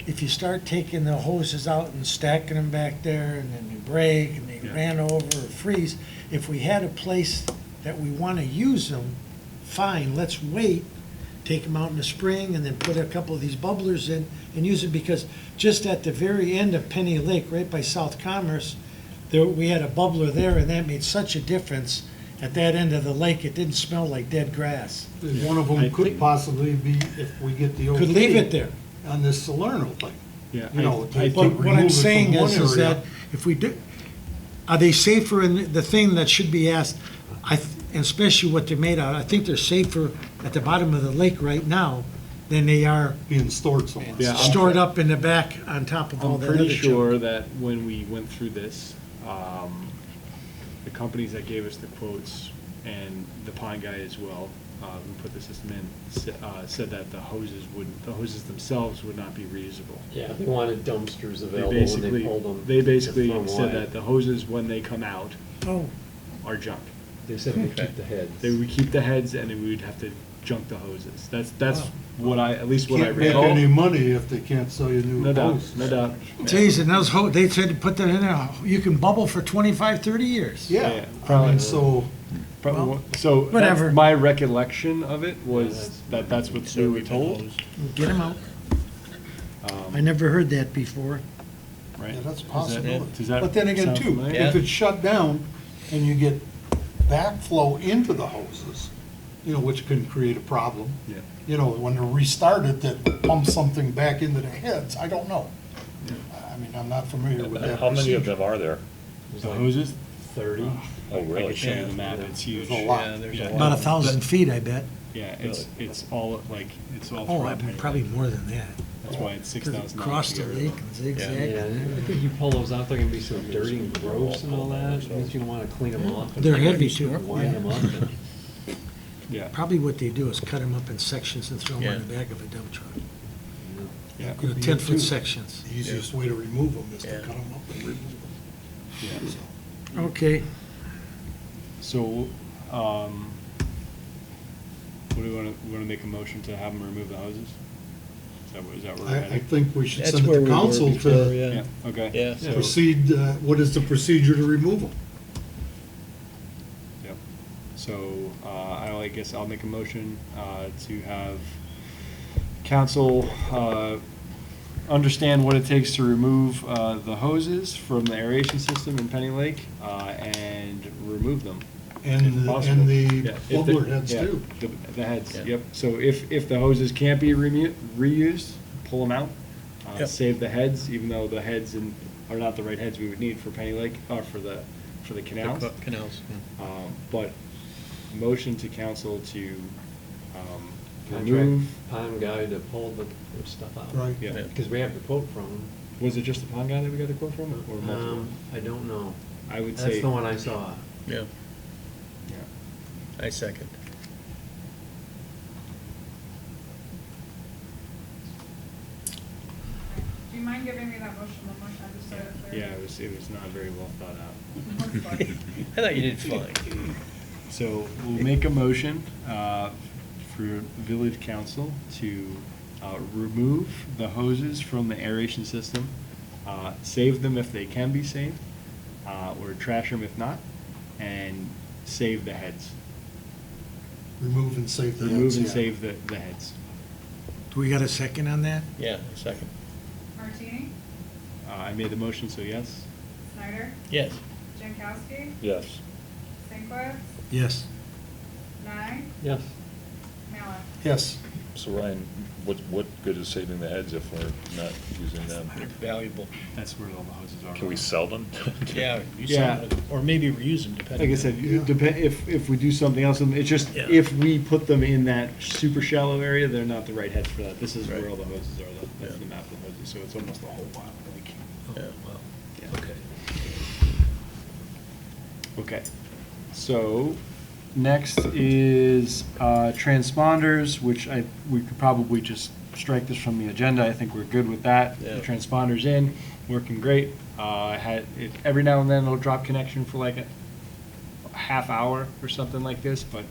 [SPEAKER 12] if you start taking the hoses out and stacking them back there, and then they break, and they
[SPEAKER 2] Yeah.
[SPEAKER 12] ran over or freeze, if we had a place that we want to use them, fine, let's wait, take them out in the spring, and then put a couple of these bubblers in and use it, because just at the very end of Penny Lake, right by South Commerce, there, we had a bubbler there, and that made such a difference. At that end of the lake, it didn't smell like dead grass.
[SPEAKER 1] One of
[SPEAKER 2] I
[SPEAKER 1] them could
[SPEAKER 2] think-
[SPEAKER 1] possibly be, if we get the okay.
[SPEAKER 12] Could leave it there.
[SPEAKER 1] On this Salerno thing.
[SPEAKER 2] Yeah,
[SPEAKER 1] You know,
[SPEAKER 2] I
[SPEAKER 1] to
[SPEAKER 2] think
[SPEAKER 12] But what
[SPEAKER 1] remove
[SPEAKER 12] I'm
[SPEAKER 1] it from
[SPEAKER 12] saying
[SPEAKER 1] one
[SPEAKER 12] is
[SPEAKER 1] area.
[SPEAKER 12] that if we do, are they safer in, the thing that should be asked, and especially what they're made out, I think they're safer at the bottom of the lake right now than they are
[SPEAKER 1] Being stored somewhere.
[SPEAKER 2] Yeah, I'm-
[SPEAKER 12] stored up in the back on top of all
[SPEAKER 2] I'm
[SPEAKER 12] that other
[SPEAKER 2] pretty
[SPEAKER 12] junk.
[SPEAKER 2] sure that when we went through this, the companies that gave us the quotes and the pond guy as well, who put the system in, said that the hoses themselves would not be reusable.
[SPEAKER 11] Yeah, they wanted dumpsters
[SPEAKER 2] They
[SPEAKER 11] available when they
[SPEAKER 2] basically,
[SPEAKER 11] pulled them.
[SPEAKER 2] they basically
[SPEAKER 11] to throw 'em
[SPEAKER 2] said
[SPEAKER 11] away.
[SPEAKER 2] that the hoses, when they come out,
[SPEAKER 12] Oh,
[SPEAKER 2] are junk.
[SPEAKER 11] They said they keep the heads.
[SPEAKER 2] They would keep the heads and then we would have to junk the hoses. That's
[SPEAKER 12] Wow.
[SPEAKER 2] what I, at least what I
[SPEAKER 1] Can't make
[SPEAKER 2] recall.
[SPEAKER 1] any money if they can't sell you new
[SPEAKER 2] No doubt,
[SPEAKER 1] hoses.
[SPEAKER 2] no doubt.
[SPEAKER 12] geez, and those they said to put that in there, you can bubble for 25, 30 years.
[SPEAKER 2] Yeah,
[SPEAKER 1] Yeah, I
[SPEAKER 2] probably.
[SPEAKER 1] mean, so,
[SPEAKER 2] Probably,
[SPEAKER 12] Well,
[SPEAKER 2] so
[SPEAKER 12] whatever.
[SPEAKER 2] that's my recollection of it was that's what we were told.
[SPEAKER 12] Get them out.
[SPEAKER 2] Um,
[SPEAKER 12] I never heard that before.
[SPEAKER 2] Right.
[SPEAKER 1] yeah, that's a
[SPEAKER 2] Does that-
[SPEAKER 1] possibility.
[SPEAKER 2] does that
[SPEAKER 1] But then again,
[SPEAKER 2] sound
[SPEAKER 1] too,
[SPEAKER 2] familiar?
[SPEAKER 1] if it's shut down and you get backflow into the hoses, which can create a problem.
[SPEAKER 2] Yeah.
[SPEAKER 1] When they're restarted, that pumps something back into the heads, I don't know. I mean, I'm not familiar with that
[SPEAKER 6] How many of
[SPEAKER 1] procedure.
[SPEAKER 6] them are there?
[SPEAKER 11] There's
[SPEAKER 2] The
[SPEAKER 11] like
[SPEAKER 2] hoses?
[SPEAKER 11] 30.
[SPEAKER 6] Oh,
[SPEAKER 2] I
[SPEAKER 6] really?
[SPEAKER 2] could show you the map, it's huge.
[SPEAKER 1] There's a lot.
[SPEAKER 5] Yeah, there's
[SPEAKER 2] Yeah.
[SPEAKER 5] a lot.
[SPEAKER 12] About 1,000 feet, I bet.
[SPEAKER 2] Yeah, it's all it's all
[SPEAKER 12] Oh,
[SPEAKER 2] throughout Penny
[SPEAKER 12] probably
[SPEAKER 2] Lake.
[SPEAKER 12] more than that.
[SPEAKER 2] That's why it's 6,000.
[SPEAKER 12] Across the lake and
[SPEAKER 11] Yeah,
[SPEAKER 12] zigzag.
[SPEAKER 11] and I think you pull those out, they're gonna be so dirty and gross and all that. It means you wanna clean them off. and
[SPEAKER 12] They're heavy, too.
[SPEAKER 11] Wind them up. and-
[SPEAKER 2] Yeah,
[SPEAKER 12] Probably what they do is cut them up in sections and throw them
[SPEAKER 5] Yeah.
[SPEAKER 12] in the back of a dump truck.
[SPEAKER 2] yeah,
[SPEAKER 1] Could be it,
[SPEAKER 12] 10-foot
[SPEAKER 1] too.
[SPEAKER 12] sections.
[SPEAKER 1] The easiest way to remove them is to
[SPEAKER 5] Yeah.
[SPEAKER 1] cut them up and remove them.
[SPEAKER 2] yeah.
[SPEAKER 12] Okay,
[SPEAKER 2] So, what do we want to make a motion to have them remove the hoses? Is that where we're
[SPEAKER 1] I
[SPEAKER 2] heading?
[SPEAKER 1] think we should
[SPEAKER 5] That's
[SPEAKER 1] send it
[SPEAKER 5] where
[SPEAKER 1] to
[SPEAKER 5] we were
[SPEAKER 1] council
[SPEAKER 5] before,
[SPEAKER 1] to
[SPEAKER 2] Yeah, okay.
[SPEAKER 5] Yeah.
[SPEAKER 2] So-
[SPEAKER 1] proceed, what is the procedure to remove them?
[SPEAKER 2] Yep. So, I guess I'll make a motion to have council understand what it takes to remove the hoses from the aeration system in Penny Lake and remove them.
[SPEAKER 1] And
[SPEAKER 2] if
[SPEAKER 1] the-
[SPEAKER 2] possible.
[SPEAKER 1] and the
[SPEAKER 2] Yeah, if
[SPEAKER 1] bubbler heads,
[SPEAKER 2] yeah,
[SPEAKER 1] too.
[SPEAKER 2] The heads,
[SPEAKER 5] Yeah.
[SPEAKER 2] yep. So if the hoses can't be reused, pull them out.
[SPEAKER 5] Yep.
[SPEAKER 2] Save the heads, even though the heads are not the right heads we would need for Penny Lake, or for the canals.
[SPEAKER 5] Canals.
[SPEAKER 2] But motion to council to
[SPEAKER 11] Contract
[SPEAKER 2] remove,
[SPEAKER 11] pond guy to pull the stuff out.
[SPEAKER 1] Right.
[SPEAKER 2] yeah.
[SPEAKER 11] Because we have the quote from him.
[SPEAKER 2] Was it just the pond guy that we got the quote from, or multiple?
[SPEAKER 11] I don't know.
[SPEAKER 2] I would
[SPEAKER 11] That's
[SPEAKER 2] say.
[SPEAKER 11] the one I saw.
[SPEAKER 5] Yeah,
[SPEAKER 2] Yeah.
[SPEAKER 5] I second.
[SPEAKER 3] Do you mind giving me that motion one more time, just so it's clear?
[SPEAKER 2] Yeah, it was not very well thought out.
[SPEAKER 3] That's fine.
[SPEAKER 5] I thought you did fine.
[SPEAKER 2] So we'll make a motion for village council to remove the hoses from the aeration system, save them if they can be saved, or trash them if not, and save the heads.
[SPEAKER 1] Remove and save the heads.
[SPEAKER 2] Remove and
[SPEAKER 1] yeah.
[SPEAKER 2] save the heads.
[SPEAKER 12] do we got a second on that?
[SPEAKER 5] Yeah, second.
[SPEAKER 3] Martini,
[SPEAKER 2] I made the motion, so yes?
[SPEAKER 3] Snyder,
[SPEAKER 5] Yes.
[SPEAKER 3] Jankowski,
[SPEAKER 6] Yes.
[SPEAKER 3] Sinkwitz,
[SPEAKER 12] Yes.
[SPEAKER 3] Nye,
[SPEAKER 11] Yes.
[SPEAKER 3] Mallon.
[SPEAKER 1] Yes.
[SPEAKER 6] So Ryan, what good is saving the heads if we're not using them?
[SPEAKER 5] They're valuable.
[SPEAKER 2] That's where all the hoses are.
[SPEAKER 6] Can we sell them?
[SPEAKER 5] Yeah,
[SPEAKER 2] Yeah.
[SPEAKER 5] or maybe reuse them, depending.
[SPEAKER 2] Like I said,
[SPEAKER 1] Yeah.
[SPEAKER 2] if we do something else, it's just,
[SPEAKER 5] Yeah.
[SPEAKER 2] if we put them in that super shallow area, they're not the right heads for that. This is where
[SPEAKER 5] Right.
[SPEAKER 2] all the hoses are, that's
[SPEAKER 5] Yeah.
[SPEAKER 2] the map of the hoses, so it's almost the whole mile, like.
[SPEAKER 5] Yeah, well,
[SPEAKER 2] Yeah.
[SPEAKER 5] okay.
[SPEAKER 2] Okay, so next is transponders, which we could probably just strike this from the agenda. I think we're good with that. The
[SPEAKER 5] Yeah.
[SPEAKER 2] transponder's in, working great. Every now and then it'll drop connection for like a half hour or something like this, but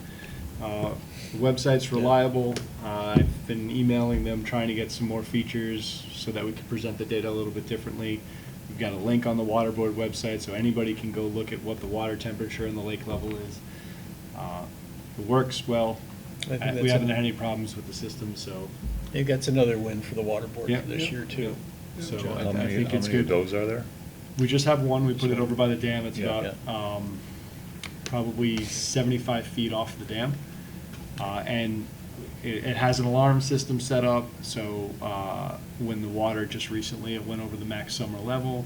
[SPEAKER 2] the website's reliable. I've been emailing them, trying to get some more features so that we can present the data a little bit differently. We've got a link on the water board website, so anybody can go look at what the water temperature and the lake level is. It works well.
[SPEAKER 5] I think
[SPEAKER 2] We
[SPEAKER 5] that's
[SPEAKER 2] haven't
[SPEAKER 5] a-
[SPEAKER 2] had any problems with the system, so.
[SPEAKER 5] I think that's another win for the water board
[SPEAKER 2] Yeah.
[SPEAKER 5] for this year, too.
[SPEAKER 2] So
[SPEAKER 5] John,
[SPEAKER 2] I
[SPEAKER 6] How many
[SPEAKER 2] think it's good.
[SPEAKER 6] of those are there?
[SPEAKER 2] We just have one, we put it over by the dam, it's
[SPEAKER 6] Yeah.
[SPEAKER 2] about, probably 75 feet off the dam. And it has an alarm system set up, so, when the water just recently, it went over the max summer level,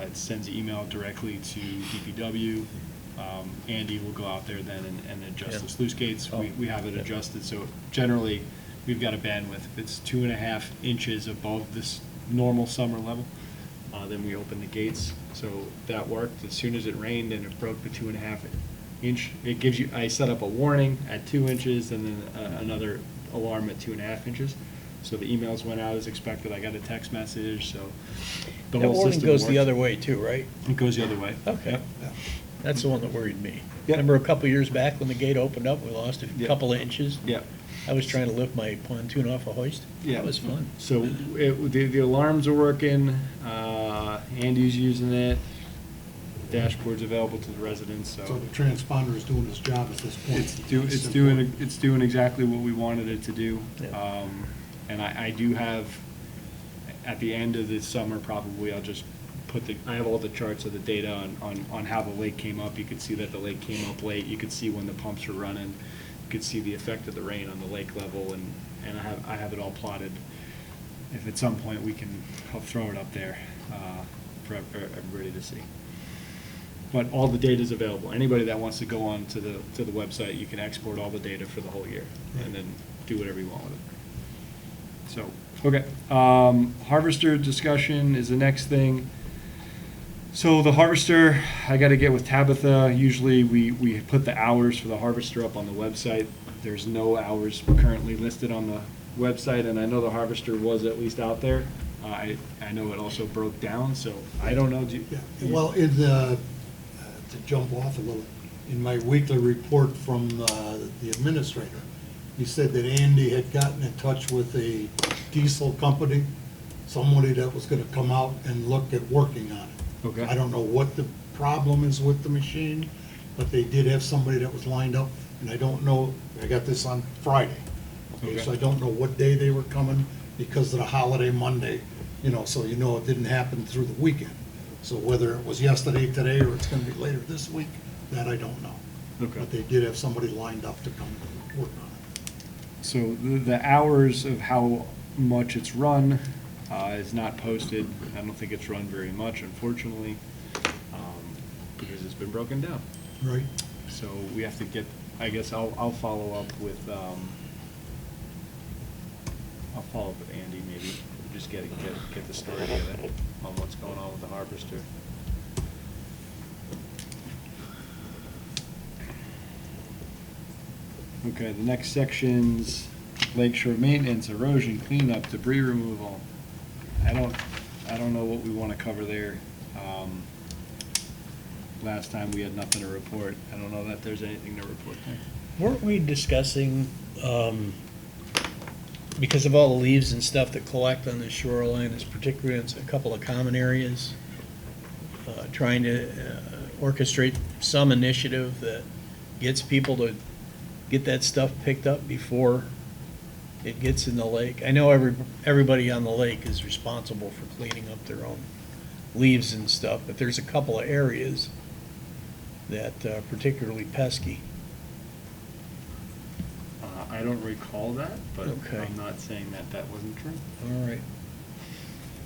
[SPEAKER 2] it sends an email directly to DPW. Andy will go out there then and adjust
[SPEAKER 5] Yeah.
[SPEAKER 2] the sluice gates.
[SPEAKER 5] Oh,
[SPEAKER 2] We have it
[SPEAKER 5] yeah.
[SPEAKER 2] adjusted, so generally, we've got a bandwidth. If it's 2.5 inches above this normal summer level, then we open the gates. So that worked. As soon as it rained and it broke the 2.5 inch, it gives you, I set up a warning at 2 inches and then another alarm at 2.5 inches. So the emails went out as expected. I got a text message, so the
[SPEAKER 5] That
[SPEAKER 2] whole
[SPEAKER 5] warning
[SPEAKER 2] system
[SPEAKER 5] goes the
[SPEAKER 2] worked.
[SPEAKER 5] other way too, right?
[SPEAKER 2] It goes the other way.
[SPEAKER 5] Okay.
[SPEAKER 2] Yep.
[SPEAKER 5] That's the one that worried me.
[SPEAKER 2] Yep.
[SPEAKER 5] Remember a couple years back when the gate opened up, we lost a
[SPEAKER 2] Yep.
[SPEAKER 5] couple of inches?
[SPEAKER 2] Yep.
[SPEAKER 5] I was trying to lift my pontoon off a hoist.
[SPEAKER 2] Yeah.
[SPEAKER 5] That was fun.
[SPEAKER 2] So the alarms are working, Andy's using it, dashboard's available to the residents,
[SPEAKER 1] So
[SPEAKER 2] so
[SPEAKER 1] the transponder is doing its job at this point.
[SPEAKER 2] it's doing exactly what we wanted it to do.
[SPEAKER 5] Yeah.
[SPEAKER 2] And I do have, at the end of the summer, probably, I'll just I have all the charts of the data on how the lake came up. You could see that the lake came up late, you could see when the pumps were running, you could see the effect of the rain on the lake level, and I have it all plotted. If at some point we can, I'll throw it up there for everybody to see. But all the data is available. Anybody that wants to go on to the website, you can export all the data for the whole year and then do whatever you want with it. So, okay. Harvester discussion is the next thing. So the harvester, I got to get with Tabitha. Usually we put the hours for the harvester up on the website. There's no hours currently listed on the website, and I know the harvester was at least out there. I know it also broke down, so I don't know.
[SPEAKER 1] Yeah, well, in the, to jump off a little, in my weekly report from the administrator, he said that Andy had gotten in touch with a diesel company, somebody that was gonna come out and look at working on it.
[SPEAKER 2] Okay.
[SPEAKER 1] I don't know what the problem is with the machine, but they did have somebody that was lined up, and I don't know, I got this on Friday. Okay, so I don't know what day they were coming because of the holiday Monday, so it didn't happen through the weekend. So whether it was yesterday, today, or it's gonna be later this week, that I don't know.
[SPEAKER 2] Okay.
[SPEAKER 1] But they did have somebody lined up to come and work on it.
[SPEAKER 2] So the hours of how much it's run is not posted. I don't think it's run very much, unfortunately, because it's been broken down.
[SPEAKER 1] Right.
[SPEAKER 2] So we have to get, I guess I'll follow up with, Andy maybe, just get the story together on what's going on with the harvester. Okay, the next section's lakeshore maintenance, erosion, cleanup, debris removal. I don't know what we want to cover there. Last time we had nothing to report. I don't know that there's anything to report there.
[SPEAKER 5] Weren't we discussing, because of all the leaves and stuff that collect on the shoreline, is particularly in a couple of common areas, trying to orchestrate some initiative that gets people to get that stuff picked up before it gets in the lake? I know everybody on the lake is responsible for cleaning up their own leaves and stuff, but there's a couple of areas that are particularly pesky.
[SPEAKER 2] I don't recall that, but
[SPEAKER 5] Okay.
[SPEAKER 2] I'm not saying that wasn't true.
[SPEAKER 5] All right.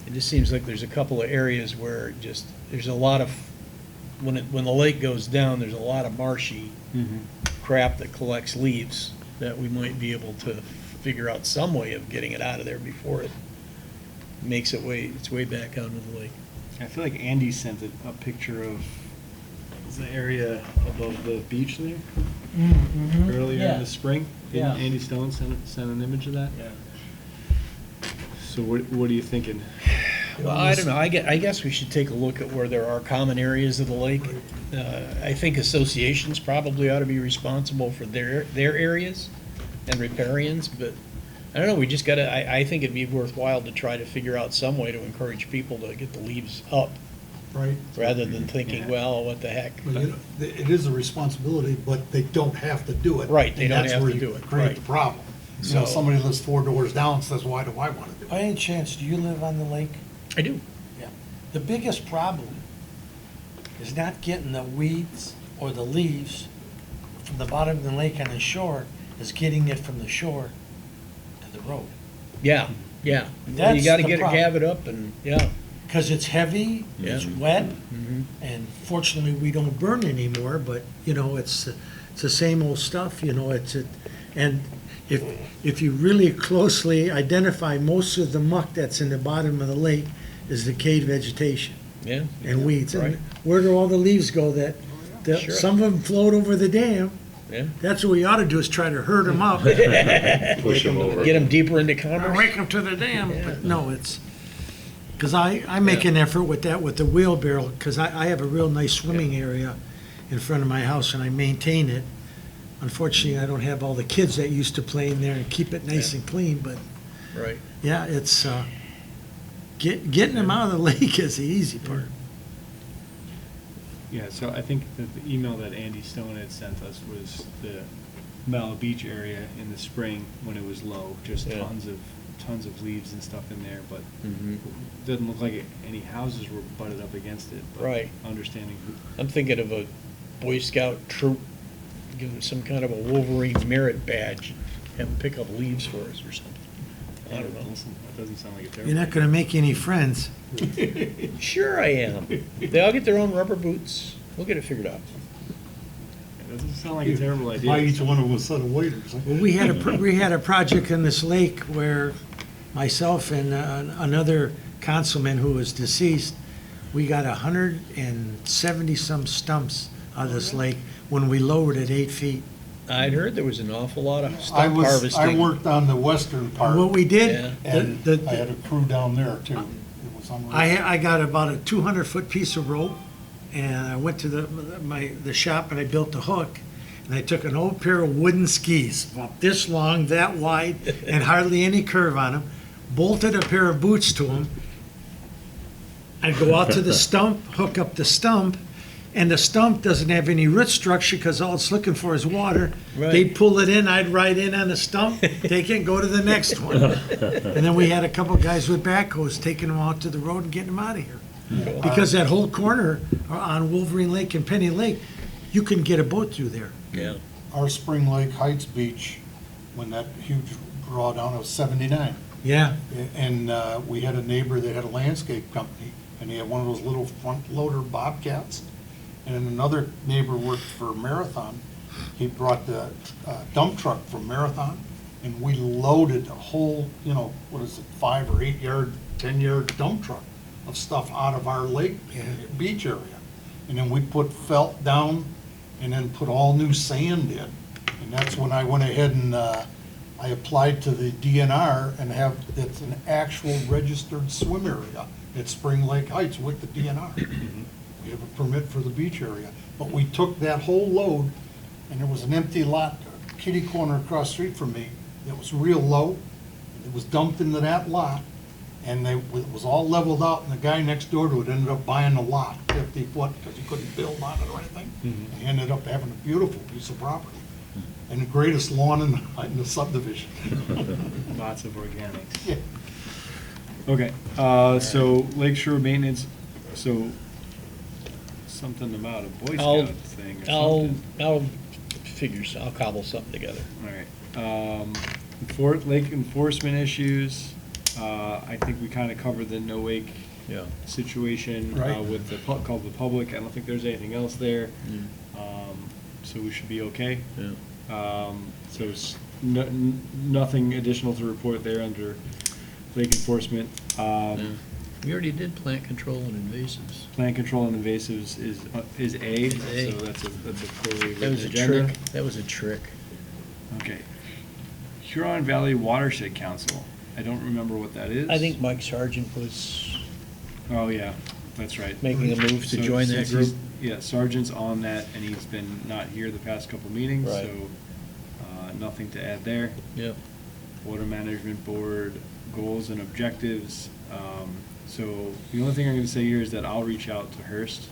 [SPEAKER 5] It just seems like there's a couple of areas where there's a lot of, when the lake goes down, there's a lot of marshy crap that collects leaves that we might be able to figure out some way of getting it out of there before it makes its way back out into the lake.
[SPEAKER 2] I feel like Andy sent a picture of the area above the beach there earlier in the spring. Didn't
[SPEAKER 5] Yeah.
[SPEAKER 2] Andy Stone send an image of that?
[SPEAKER 5] Yeah.
[SPEAKER 2] So what are you thinking?
[SPEAKER 5] Well, I don't know. I guess we should take a look at where there are common areas of the lake. I think associations probably ought to be responsible for their areas and riparians, but I don't know, we just gotta, I think it'd be worthwhile to try to figure out some way to encourage people to get the leaves up,
[SPEAKER 1] Right?
[SPEAKER 5] rather than thinking, well, what the heck?
[SPEAKER 1] Well, it is a responsibility, but they don't have to do it.
[SPEAKER 5] Right, they
[SPEAKER 1] and
[SPEAKER 5] don't
[SPEAKER 1] that's
[SPEAKER 5] have
[SPEAKER 1] where
[SPEAKER 5] to
[SPEAKER 1] you
[SPEAKER 5] do it,
[SPEAKER 1] Create
[SPEAKER 5] right.
[SPEAKER 1] the problem.
[SPEAKER 5] So-
[SPEAKER 1] Somebody lives 4 doors down and says, why do I want to do it?
[SPEAKER 12] By any chance, do you live on the lake?
[SPEAKER 5] I do.
[SPEAKER 12] Yeah. The biggest problem is not getting the weeds or the leaves from the bottom of the lake on the shore, is getting it from the shore to the road.
[SPEAKER 5] Yeah, yeah. You
[SPEAKER 12] That's
[SPEAKER 5] gotta
[SPEAKER 12] the
[SPEAKER 5] get it
[SPEAKER 12] problem.
[SPEAKER 5] gathered up and, yeah.
[SPEAKER 12] Because it's heavy, it's
[SPEAKER 5] Yeah.
[SPEAKER 12] wet,
[SPEAKER 5] Mhm.
[SPEAKER 12] and fortunately, we don't burn anymore, but, it's the same old stuff, and, if you really closely identify, most of the muck that's in the bottom of the lake is decayed vegetation
[SPEAKER 5] Yeah.
[SPEAKER 12] and weeds.
[SPEAKER 5] Right.
[SPEAKER 12] And where do all the leaves go that,
[SPEAKER 5] Sure.
[SPEAKER 12] some of them float over the dam?
[SPEAKER 5] Yeah.
[SPEAKER 12] That's what we ought to do, is try to herd them up.
[SPEAKER 6] Push them over.
[SPEAKER 5] Get them deeper into
[SPEAKER 12] Or
[SPEAKER 5] commerce.
[SPEAKER 12] rake them to the dam, but no, it's, because I make an effort with that, with the wheelbarrow, because I have a real nice swimming area in front of my house, and I maintain it. Unfortunately, I don't have all the kids that used to play in there and keep it nice and clean, but,
[SPEAKER 5] Right.
[SPEAKER 12] yeah, it's, getting them out of the lake is the easy part.
[SPEAKER 2] Yeah, so I think that the email that Andy Stone had sent us was the Mallow Beach area in the spring when it was low, just
[SPEAKER 5] Yeah.
[SPEAKER 2] tons of leaves and stuff in there, but
[SPEAKER 5] Mhm.
[SPEAKER 2] doesn't look like any houses were butted up against it. but
[SPEAKER 5] Right.
[SPEAKER 2] Understanding who,
[SPEAKER 5] I'm thinking of a Boy Scout troop, give them some kind of a Wolverine merit badge, have them pick up leaves for us or something. I don't know.
[SPEAKER 2] Listen, that doesn't sound like a terrible.
[SPEAKER 12] You're not gonna make any friends.
[SPEAKER 5] Sure I am. They all get their own rubber boots. We'll get it figured out.
[SPEAKER 2] That doesn't sound like a terrible idea.
[SPEAKER 1] Buy each one of them a set of waders.
[SPEAKER 12] Well, we had a project in this lake where myself and another councilman who was deceased, we got 170-some stumps out of this lake when we lowered it 8 feet.
[SPEAKER 5] I'd heard there was an awful lot of
[SPEAKER 1] I
[SPEAKER 5] stump harvesting.
[SPEAKER 1] I worked on the western part.
[SPEAKER 12] What we did,
[SPEAKER 5] Yeah.
[SPEAKER 1] And
[SPEAKER 12] the-
[SPEAKER 1] I had a crew down there too. It was unreal.
[SPEAKER 12] I got about a 200-foot piece of rope, and I went to the shop and I built a hook, and I took an old pair of wooden skis, about this long, that wide, and hardly any curve on them, bolted a pair of boots to them. I'd go out to the stump, hook up the stump, and the stump doesn't have any root structure because all it's looking for is water.
[SPEAKER 5] Right.
[SPEAKER 12] They'd pull it in, I'd ride in on the stump, take it, and go to the next one. And then we had a couple guys with backhoes taking them out to the road and getting them out of here. Because that whole corner on Wolverine Lake and Penny Lake, you couldn't get a boat through there.
[SPEAKER 5] Yeah.
[SPEAKER 1] Our Spring Lake Heights beach, when that huge drawdown, it was 79.
[SPEAKER 12] Yeah.
[SPEAKER 1] And we had a neighbor that had a landscape company, and he had one of those little front loader Bobcats. And then another neighbor worked for Marathon. He brought the dump truck from Marathon, and we loaded a whole, 5 or 8 yard, 10-yard dump truck of stuff out of our lake beach area. And then we put felt down and then put all new sand in. And that's when I went ahead and I applied to the DNR and it's an actual registered swim area at Spring Lake Heights with the DNR. We have a permit for the beach area. But we took that whole load, and there was an empty lot, kitty corner across the street from me, that was real low. It was dumped into that lot, and it was all leveled out, and the guy next door to it ended up buying the lot, 50 foot, because he couldn't build on it or anything. He ended up having a beautiful piece of property, and the greatest lawn in the subdivision.
[SPEAKER 2] Lots of organics.
[SPEAKER 1] Yeah.
[SPEAKER 2] Okay, so Lakeshore maintenance, so something about a Boy
[SPEAKER 5] I'll-
[SPEAKER 2] Scout thing or something.
[SPEAKER 5] I'll cobble something together.
[SPEAKER 2] All right. Lake enforcement issues, I think we kind of covered the no wake
[SPEAKER 5] Yeah.
[SPEAKER 2] situation
[SPEAKER 1] Right.
[SPEAKER 2] with the, called the public. I don't think there's anything else there. So we should be okay.
[SPEAKER 5] Yeah.
[SPEAKER 2] So it's nothing additional to report there under lake enforcement.
[SPEAKER 5] Yeah. We already did plant control and invasives.
[SPEAKER 2] Plant control and invasives is A,
[SPEAKER 5] Is A.
[SPEAKER 2] so that's a poorly
[SPEAKER 5] That
[SPEAKER 2] written
[SPEAKER 5] was a
[SPEAKER 2] agenda.
[SPEAKER 5] trick. That was a trick.
[SPEAKER 2] Okay. Huron Valley Watershed Council. I don't remember what that is.
[SPEAKER 5] I think Mike Sargent was
[SPEAKER 2] Oh, yeah, that's right.
[SPEAKER 5] making a move to
[SPEAKER 2] So
[SPEAKER 5] join that
[SPEAKER 2] since
[SPEAKER 5] group.
[SPEAKER 2] he's- Yeah, Sergeant's on that, and he's been not here the past couple meetings,
[SPEAKER 5] Right.
[SPEAKER 2] so nothing to add there.
[SPEAKER 5] Yep.
[SPEAKER 2] Water Management Board goals and objectives. So the only thing I'm gonna say here is that I'll reach out to Hearst.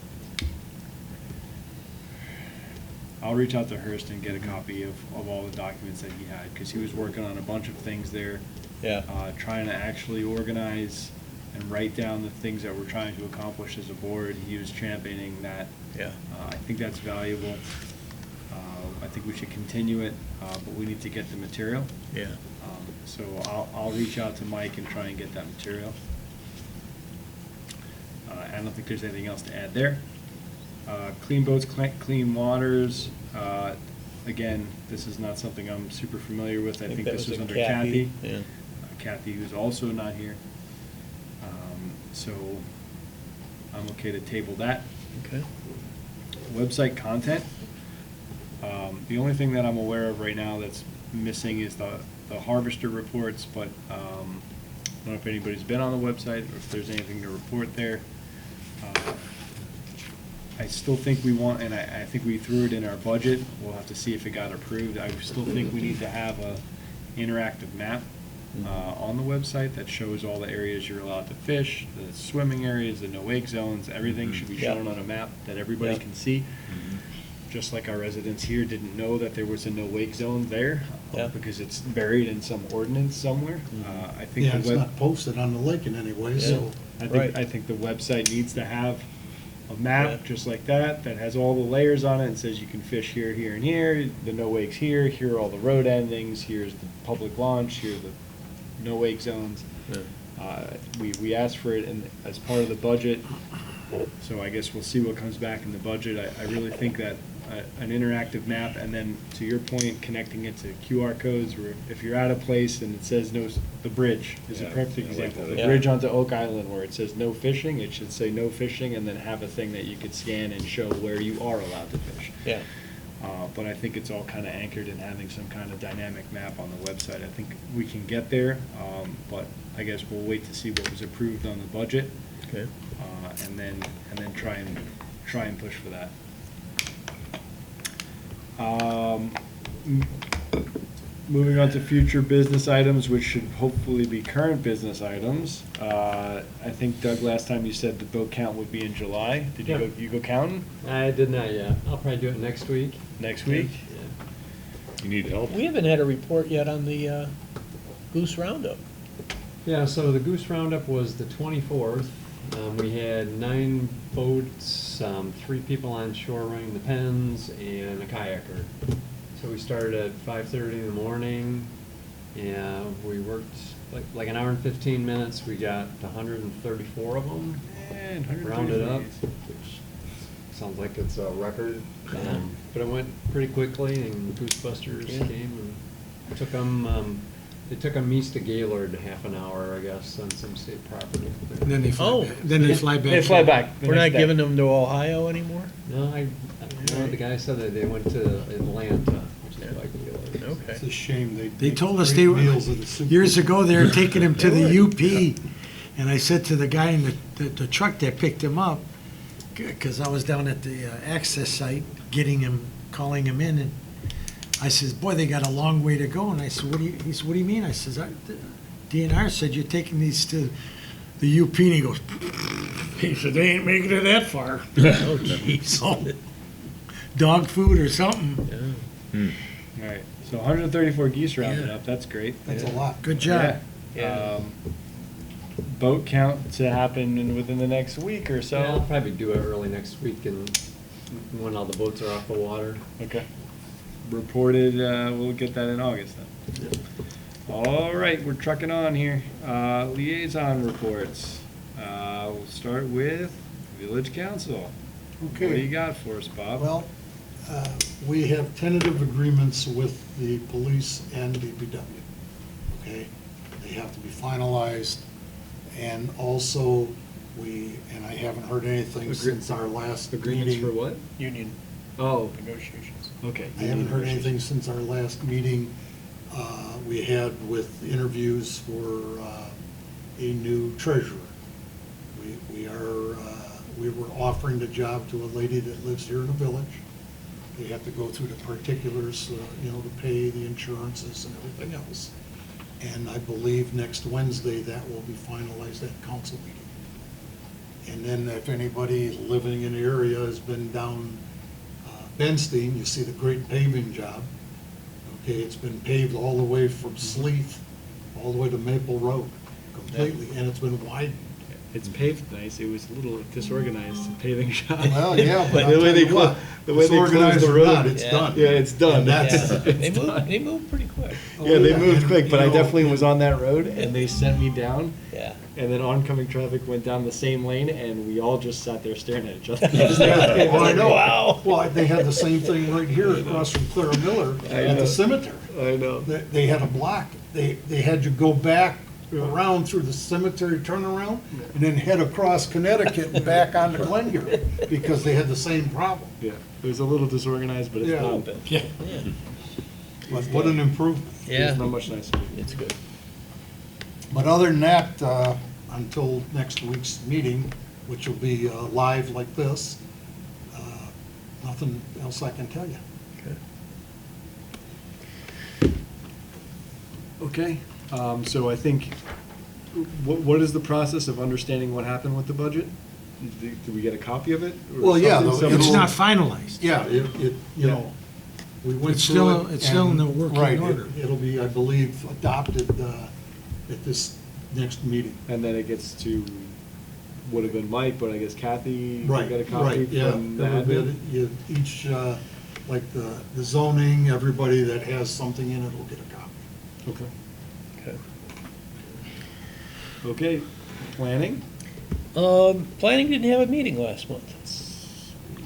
[SPEAKER 2] I'll reach out to Hearst and get a copy of all the documents that he had, because he was working on a bunch of things there.
[SPEAKER 5] Yeah.
[SPEAKER 2] Trying to actually organize and write down the things that we're trying to accomplish as a board. He was championing that.
[SPEAKER 5] Yeah.
[SPEAKER 2] I think that's valuable. I think we should continue it, but we need to get the material.
[SPEAKER 5] Yeah.
[SPEAKER 2] So I'll reach out to Mike and try and get that material. I don't think there's anything else to add there. Clean boats, clean waters. again, this is not something I'm super familiar with. I think
[SPEAKER 13] that
[SPEAKER 2] this
[SPEAKER 13] was
[SPEAKER 2] was
[SPEAKER 13] a
[SPEAKER 2] under
[SPEAKER 13] Kathy,
[SPEAKER 2] Kathy.
[SPEAKER 13] yeah.
[SPEAKER 2] Kathy, who's also not here. So I'm okay to table that.
[SPEAKER 13] Okay.
[SPEAKER 2] Website content. The only thing that I'm aware of right now that's missing is the harvester reports, but I don't know if anybody's been on the website or if there's anything to report there. I still think we want, and I think we threw it in our budget, we'll have to see if it got approved. I still think we need to have a interactive map on the website that shows all the areas you're allowed to fish, the swimming areas, the no-wake zones, everything should be
[SPEAKER 13] Yeah.
[SPEAKER 2] shown on a map that everybody
[SPEAKER 13] Yeah.
[SPEAKER 2] can see. Just like our residents here didn't know that there was a no-wake zone there,
[SPEAKER 13] Yeah.
[SPEAKER 2] because it's buried in some ordinance somewhere. I think
[SPEAKER 1] Yeah,
[SPEAKER 2] the
[SPEAKER 1] it's
[SPEAKER 2] web-
[SPEAKER 1] not posted on the lake in any way, so.
[SPEAKER 13] Right.
[SPEAKER 2] I think the website needs to have a map,
[SPEAKER 13] Yeah.
[SPEAKER 2] just like that has all the layers on it, and says you can fish here, here, and here, the no-wakes here are all the road endings, here's the public launch, here are the no-wake zones. We asked for it as part of the budget, so I guess we'll see what comes back in the budget. I really think that an interactive map, and then, to your point, connecting it to QR codes, where if you're at a place and it says no, the bridge is a
[SPEAKER 6] Yeah,
[SPEAKER 2] perfect
[SPEAKER 6] I like
[SPEAKER 2] example.
[SPEAKER 6] that.
[SPEAKER 2] The bridge onto Oak Island where it says no fishing, it should say no fishing, and then have a thing that you could scan and show where you are allowed to fish.
[SPEAKER 13] Yeah.
[SPEAKER 2] But I think it's all kind of anchored in having some kind of dynamic map on the website. I think we can get there, but I guess we'll wait to see what was approved on the budget.
[SPEAKER 13] Okay.
[SPEAKER 2] And then try and push for that. Moving on to future business items, which should hopefully be current business items. I think, Doug, last time you said the boat count would be in July. Did
[SPEAKER 11] Yeah.
[SPEAKER 2] you go counting
[SPEAKER 11] I did not yet. I'll probably do it next week.
[SPEAKER 2] next week?
[SPEAKER 11] Yeah.
[SPEAKER 6] You need help?
[SPEAKER 13] We haven't had a report yet on the Goose Roundup.
[SPEAKER 11] Yeah, so the Goose Roundup was the 24th. We had 9 boats, 3 people on shore running the pens, and a kayaker. So we started at 5:30 in the morning, and we worked like an hour and 15 minutes. We got 134 of them,
[SPEAKER 2] And
[SPEAKER 11] rounded up, which sounds like it's a record. But it went pretty quickly, and Goosebusters
[SPEAKER 13] Yeah.
[SPEAKER 11] came and took them. They took them east to Gaylord half an hour, I guess, on some state property.
[SPEAKER 12] And then they
[SPEAKER 13] Oh.
[SPEAKER 12] fly back. Then they fly back.
[SPEAKER 2] They fly back. the
[SPEAKER 13] We're
[SPEAKER 2] next
[SPEAKER 13] not
[SPEAKER 2] day.
[SPEAKER 13] giving them to Ohio anymore?
[SPEAKER 11] No, no, the guy said that they went to Atlanta, which is like Gaylord.
[SPEAKER 1] It's
[SPEAKER 13] Okay.
[SPEAKER 1] a shame.
[SPEAKER 12] They told us they were,
[SPEAKER 1] Meals at the super.
[SPEAKER 12] years ago, they were taking him to the UP. And I said to the guy in the truck that picked him up, because I was down at the access site getting him, calling him in, and I says, boy, they got a long way to go. And I said, he said, what do you mean? I says, DNR said you're taking these to the UP. And he goes, he said, they ain't making it that far.
[SPEAKER 13] Oh, geez.
[SPEAKER 12] So, dog food or something.
[SPEAKER 2] All right, so 134 geese rounded
[SPEAKER 12] Yeah.
[SPEAKER 2] up, that's great.
[SPEAKER 1] That's a lot.
[SPEAKER 12] Good job.
[SPEAKER 2] Yeah. Boat count to happen within the next week or
[SPEAKER 11] Yeah, I'll
[SPEAKER 2] so.
[SPEAKER 11] probably do it early next week and when all the boats are off the water.
[SPEAKER 2] Okay. Reported, we'll get that in August then. All right, we're trucking on here. Liaison reports. We'll start with Village Council. What do you
[SPEAKER 1] Okay,
[SPEAKER 2] got for us, Bob?
[SPEAKER 1] well, we have tentative agreements with the police and DPW. Okay, they have to be finalized. And also, and I haven't heard anything since our last
[SPEAKER 11] Agreements
[SPEAKER 1] meeting.
[SPEAKER 11] for what?
[SPEAKER 13] Union
[SPEAKER 11] Oh,
[SPEAKER 13] negotiations.
[SPEAKER 2] Okay.
[SPEAKER 1] I haven't heard anything since our last meeting we had with interviews for a new treasurer. We were offering the job to a lady that lives here in the village. They have to go through the particulars, to pay the insurances and everything else. And I believe next Wednesday, that will be finalized at council meeting. And then if anybody living in the area has been down Benstein, you see the great paving job. Okay, it's been paved all the way from Sleeth, all the way to Maple Road, completely, and it's been widened.
[SPEAKER 2] It's paved nice, it was a little disorganized paving job.
[SPEAKER 1] Well, yeah, but
[SPEAKER 2] The
[SPEAKER 1] I'll
[SPEAKER 2] way
[SPEAKER 1] tell
[SPEAKER 2] they
[SPEAKER 1] you
[SPEAKER 2] clo-
[SPEAKER 1] what,
[SPEAKER 2] the way they closed
[SPEAKER 1] disorganized
[SPEAKER 2] the
[SPEAKER 1] or
[SPEAKER 2] road.
[SPEAKER 1] not, it's
[SPEAKER 13] Yeah.
[SPEAKER 1] done.
[SPEAKER 2] Yeah, it's done.
[SPEAKER 1] And that's-
[SPEAKER 2] It's
[SPEAKER 13] They
[SPEAKER 2] done.
[SPEAKER 13] moved pretty quick.
[SPEAKER 2] Yeah, they
[SPEAKER 1] Oh,
[SPEAKER 2] moved
[SPEAKER 1] and,
[SPEAKER 2] quick, but
[SPEAKER 1] you
[SPEAKER 2] I
[SPEAKER 1] know,
[SPEAKER 2] definitely was on that road, and they sent me down,
[SPEAKER 13] Yeah.
[SPEAKER 2] and then oncoming traffic went down the same lane, and we all just sat there staring at each other.
[SPEAKER 1] Well, I know.
[SPEAKER 13] Wow.
[SPEAKER 1] Well, they had the same thing right here across from Clara Miller
[SPEAKER 2] I
[SPEAKER 1] at
[SPEAKER 2] know.
[SPEAKER 1] the cemetery.
[SPEAKER 2] I know.
[SPEAKER 1] They had a block. They had you go back around through the cemetery turnaround and then head across Connecticut and back onto Glengarry because they had the same problem.
[SPEAKER 2] Yeah, it was a little disorganized, but it's
[SPEAKER 1] Yeah.
[SPEAKER 2] done.
[SPEAKER 1] Yeah.
[SPEAKER 13] Yeah,
[SPEAKER 1] But what an improvement.
[SPEAKER 2] It's
[SPEAKER 13] yeah,
[SPEAKER 2] not much nicer.
[SPEAKER 13] it's good.
[SPEAKER 1] But other than that, until next week's meeting, which will be live like this, nothing else I can tell you.
[SPEAKER 2] Okay, so I think, what is the process of understanding what happened with the budget? Do we get a copy of it? Or
[SPEAKER 1] Well, yeah,
[SPEAKER 2] something?
[SPEAKER 1] the-
[SPEAKER 12] It's
[SPEAKER 2] Somebody-
[SPEAKER 12] not finalized.
[SPEAKER 1] Yeah, you know, we went
[SPEAKER 12] It's
[SPEAKER 1] through
[SPEAKER 12] still-
[SPEAKER 1] it.
[SPEAKER 12] it's still in the
[SPEAKER 1] and-
[SPEAKER 12] working
[SPEAKER 1] right,
[SPEAKER 12] order.
[SPEAKER 1] It'll be, I believe, adopted at this next meeting.
[SPEAKER 2] And then it gets to, would have been Mike, but I guess Kathy
[SPEAKER 1] Right,
[SPEAKER 2] got a copy
[SPEAKER 1] right, yeah.
[SPEAKER 2] from the
[SPEAKER 1] Everybody,
[SPEAKER 2] admin?
[SPEAKER 1] each, like the zoning, everybody that has something in it will get a copy.
[SPEAKER 2] Okay.
[SPEAKER 13] Okay.
[SPEAKER 2] Okay, planning?
[SPEAKER 13] Planning didn't have a meeting last month.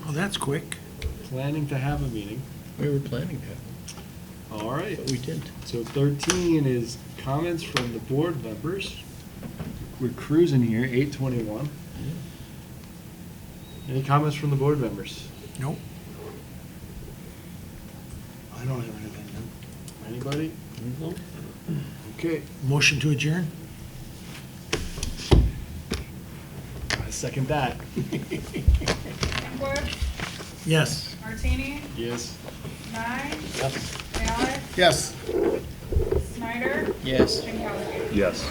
[SPEAKER 12] Oh, that's quick.
[SPEAKER 2] Planning to have a meeting.
[SPEAKER 13] We were planning to,
[SPEAKER 2] All right.
[SPEAKER 13] but we didn't.
[SPEAKER 2] So 13 is comments from the board members. We're cruising here, 8:21. Any comments from the board members?
[SPEAKER 12] Nope.
[SPEAKER 1] I don't have anything new.
[SPEAKER 2] Anybody? Okay,
[SPEAKER 12] Motion to adjourn?
[SPEAKER 2] I second that.
[SPEAKER 3] Inkwood,
[SPEAKER 12] Yes.
[SPEAKER 3] Martini,
[SPEAKER 2] Yes.
[SPEAKER 3] Nye,
[SPEAKER 13] Yes.
[SPEAKER 3] Alex,
[SPEAKER 1] Yes.
[SPEAKER 3] Snyder,
[SPEAKER 13] Yes.
[SPEAKER 3] Jankowski.
[SPEAKER 6] Yes.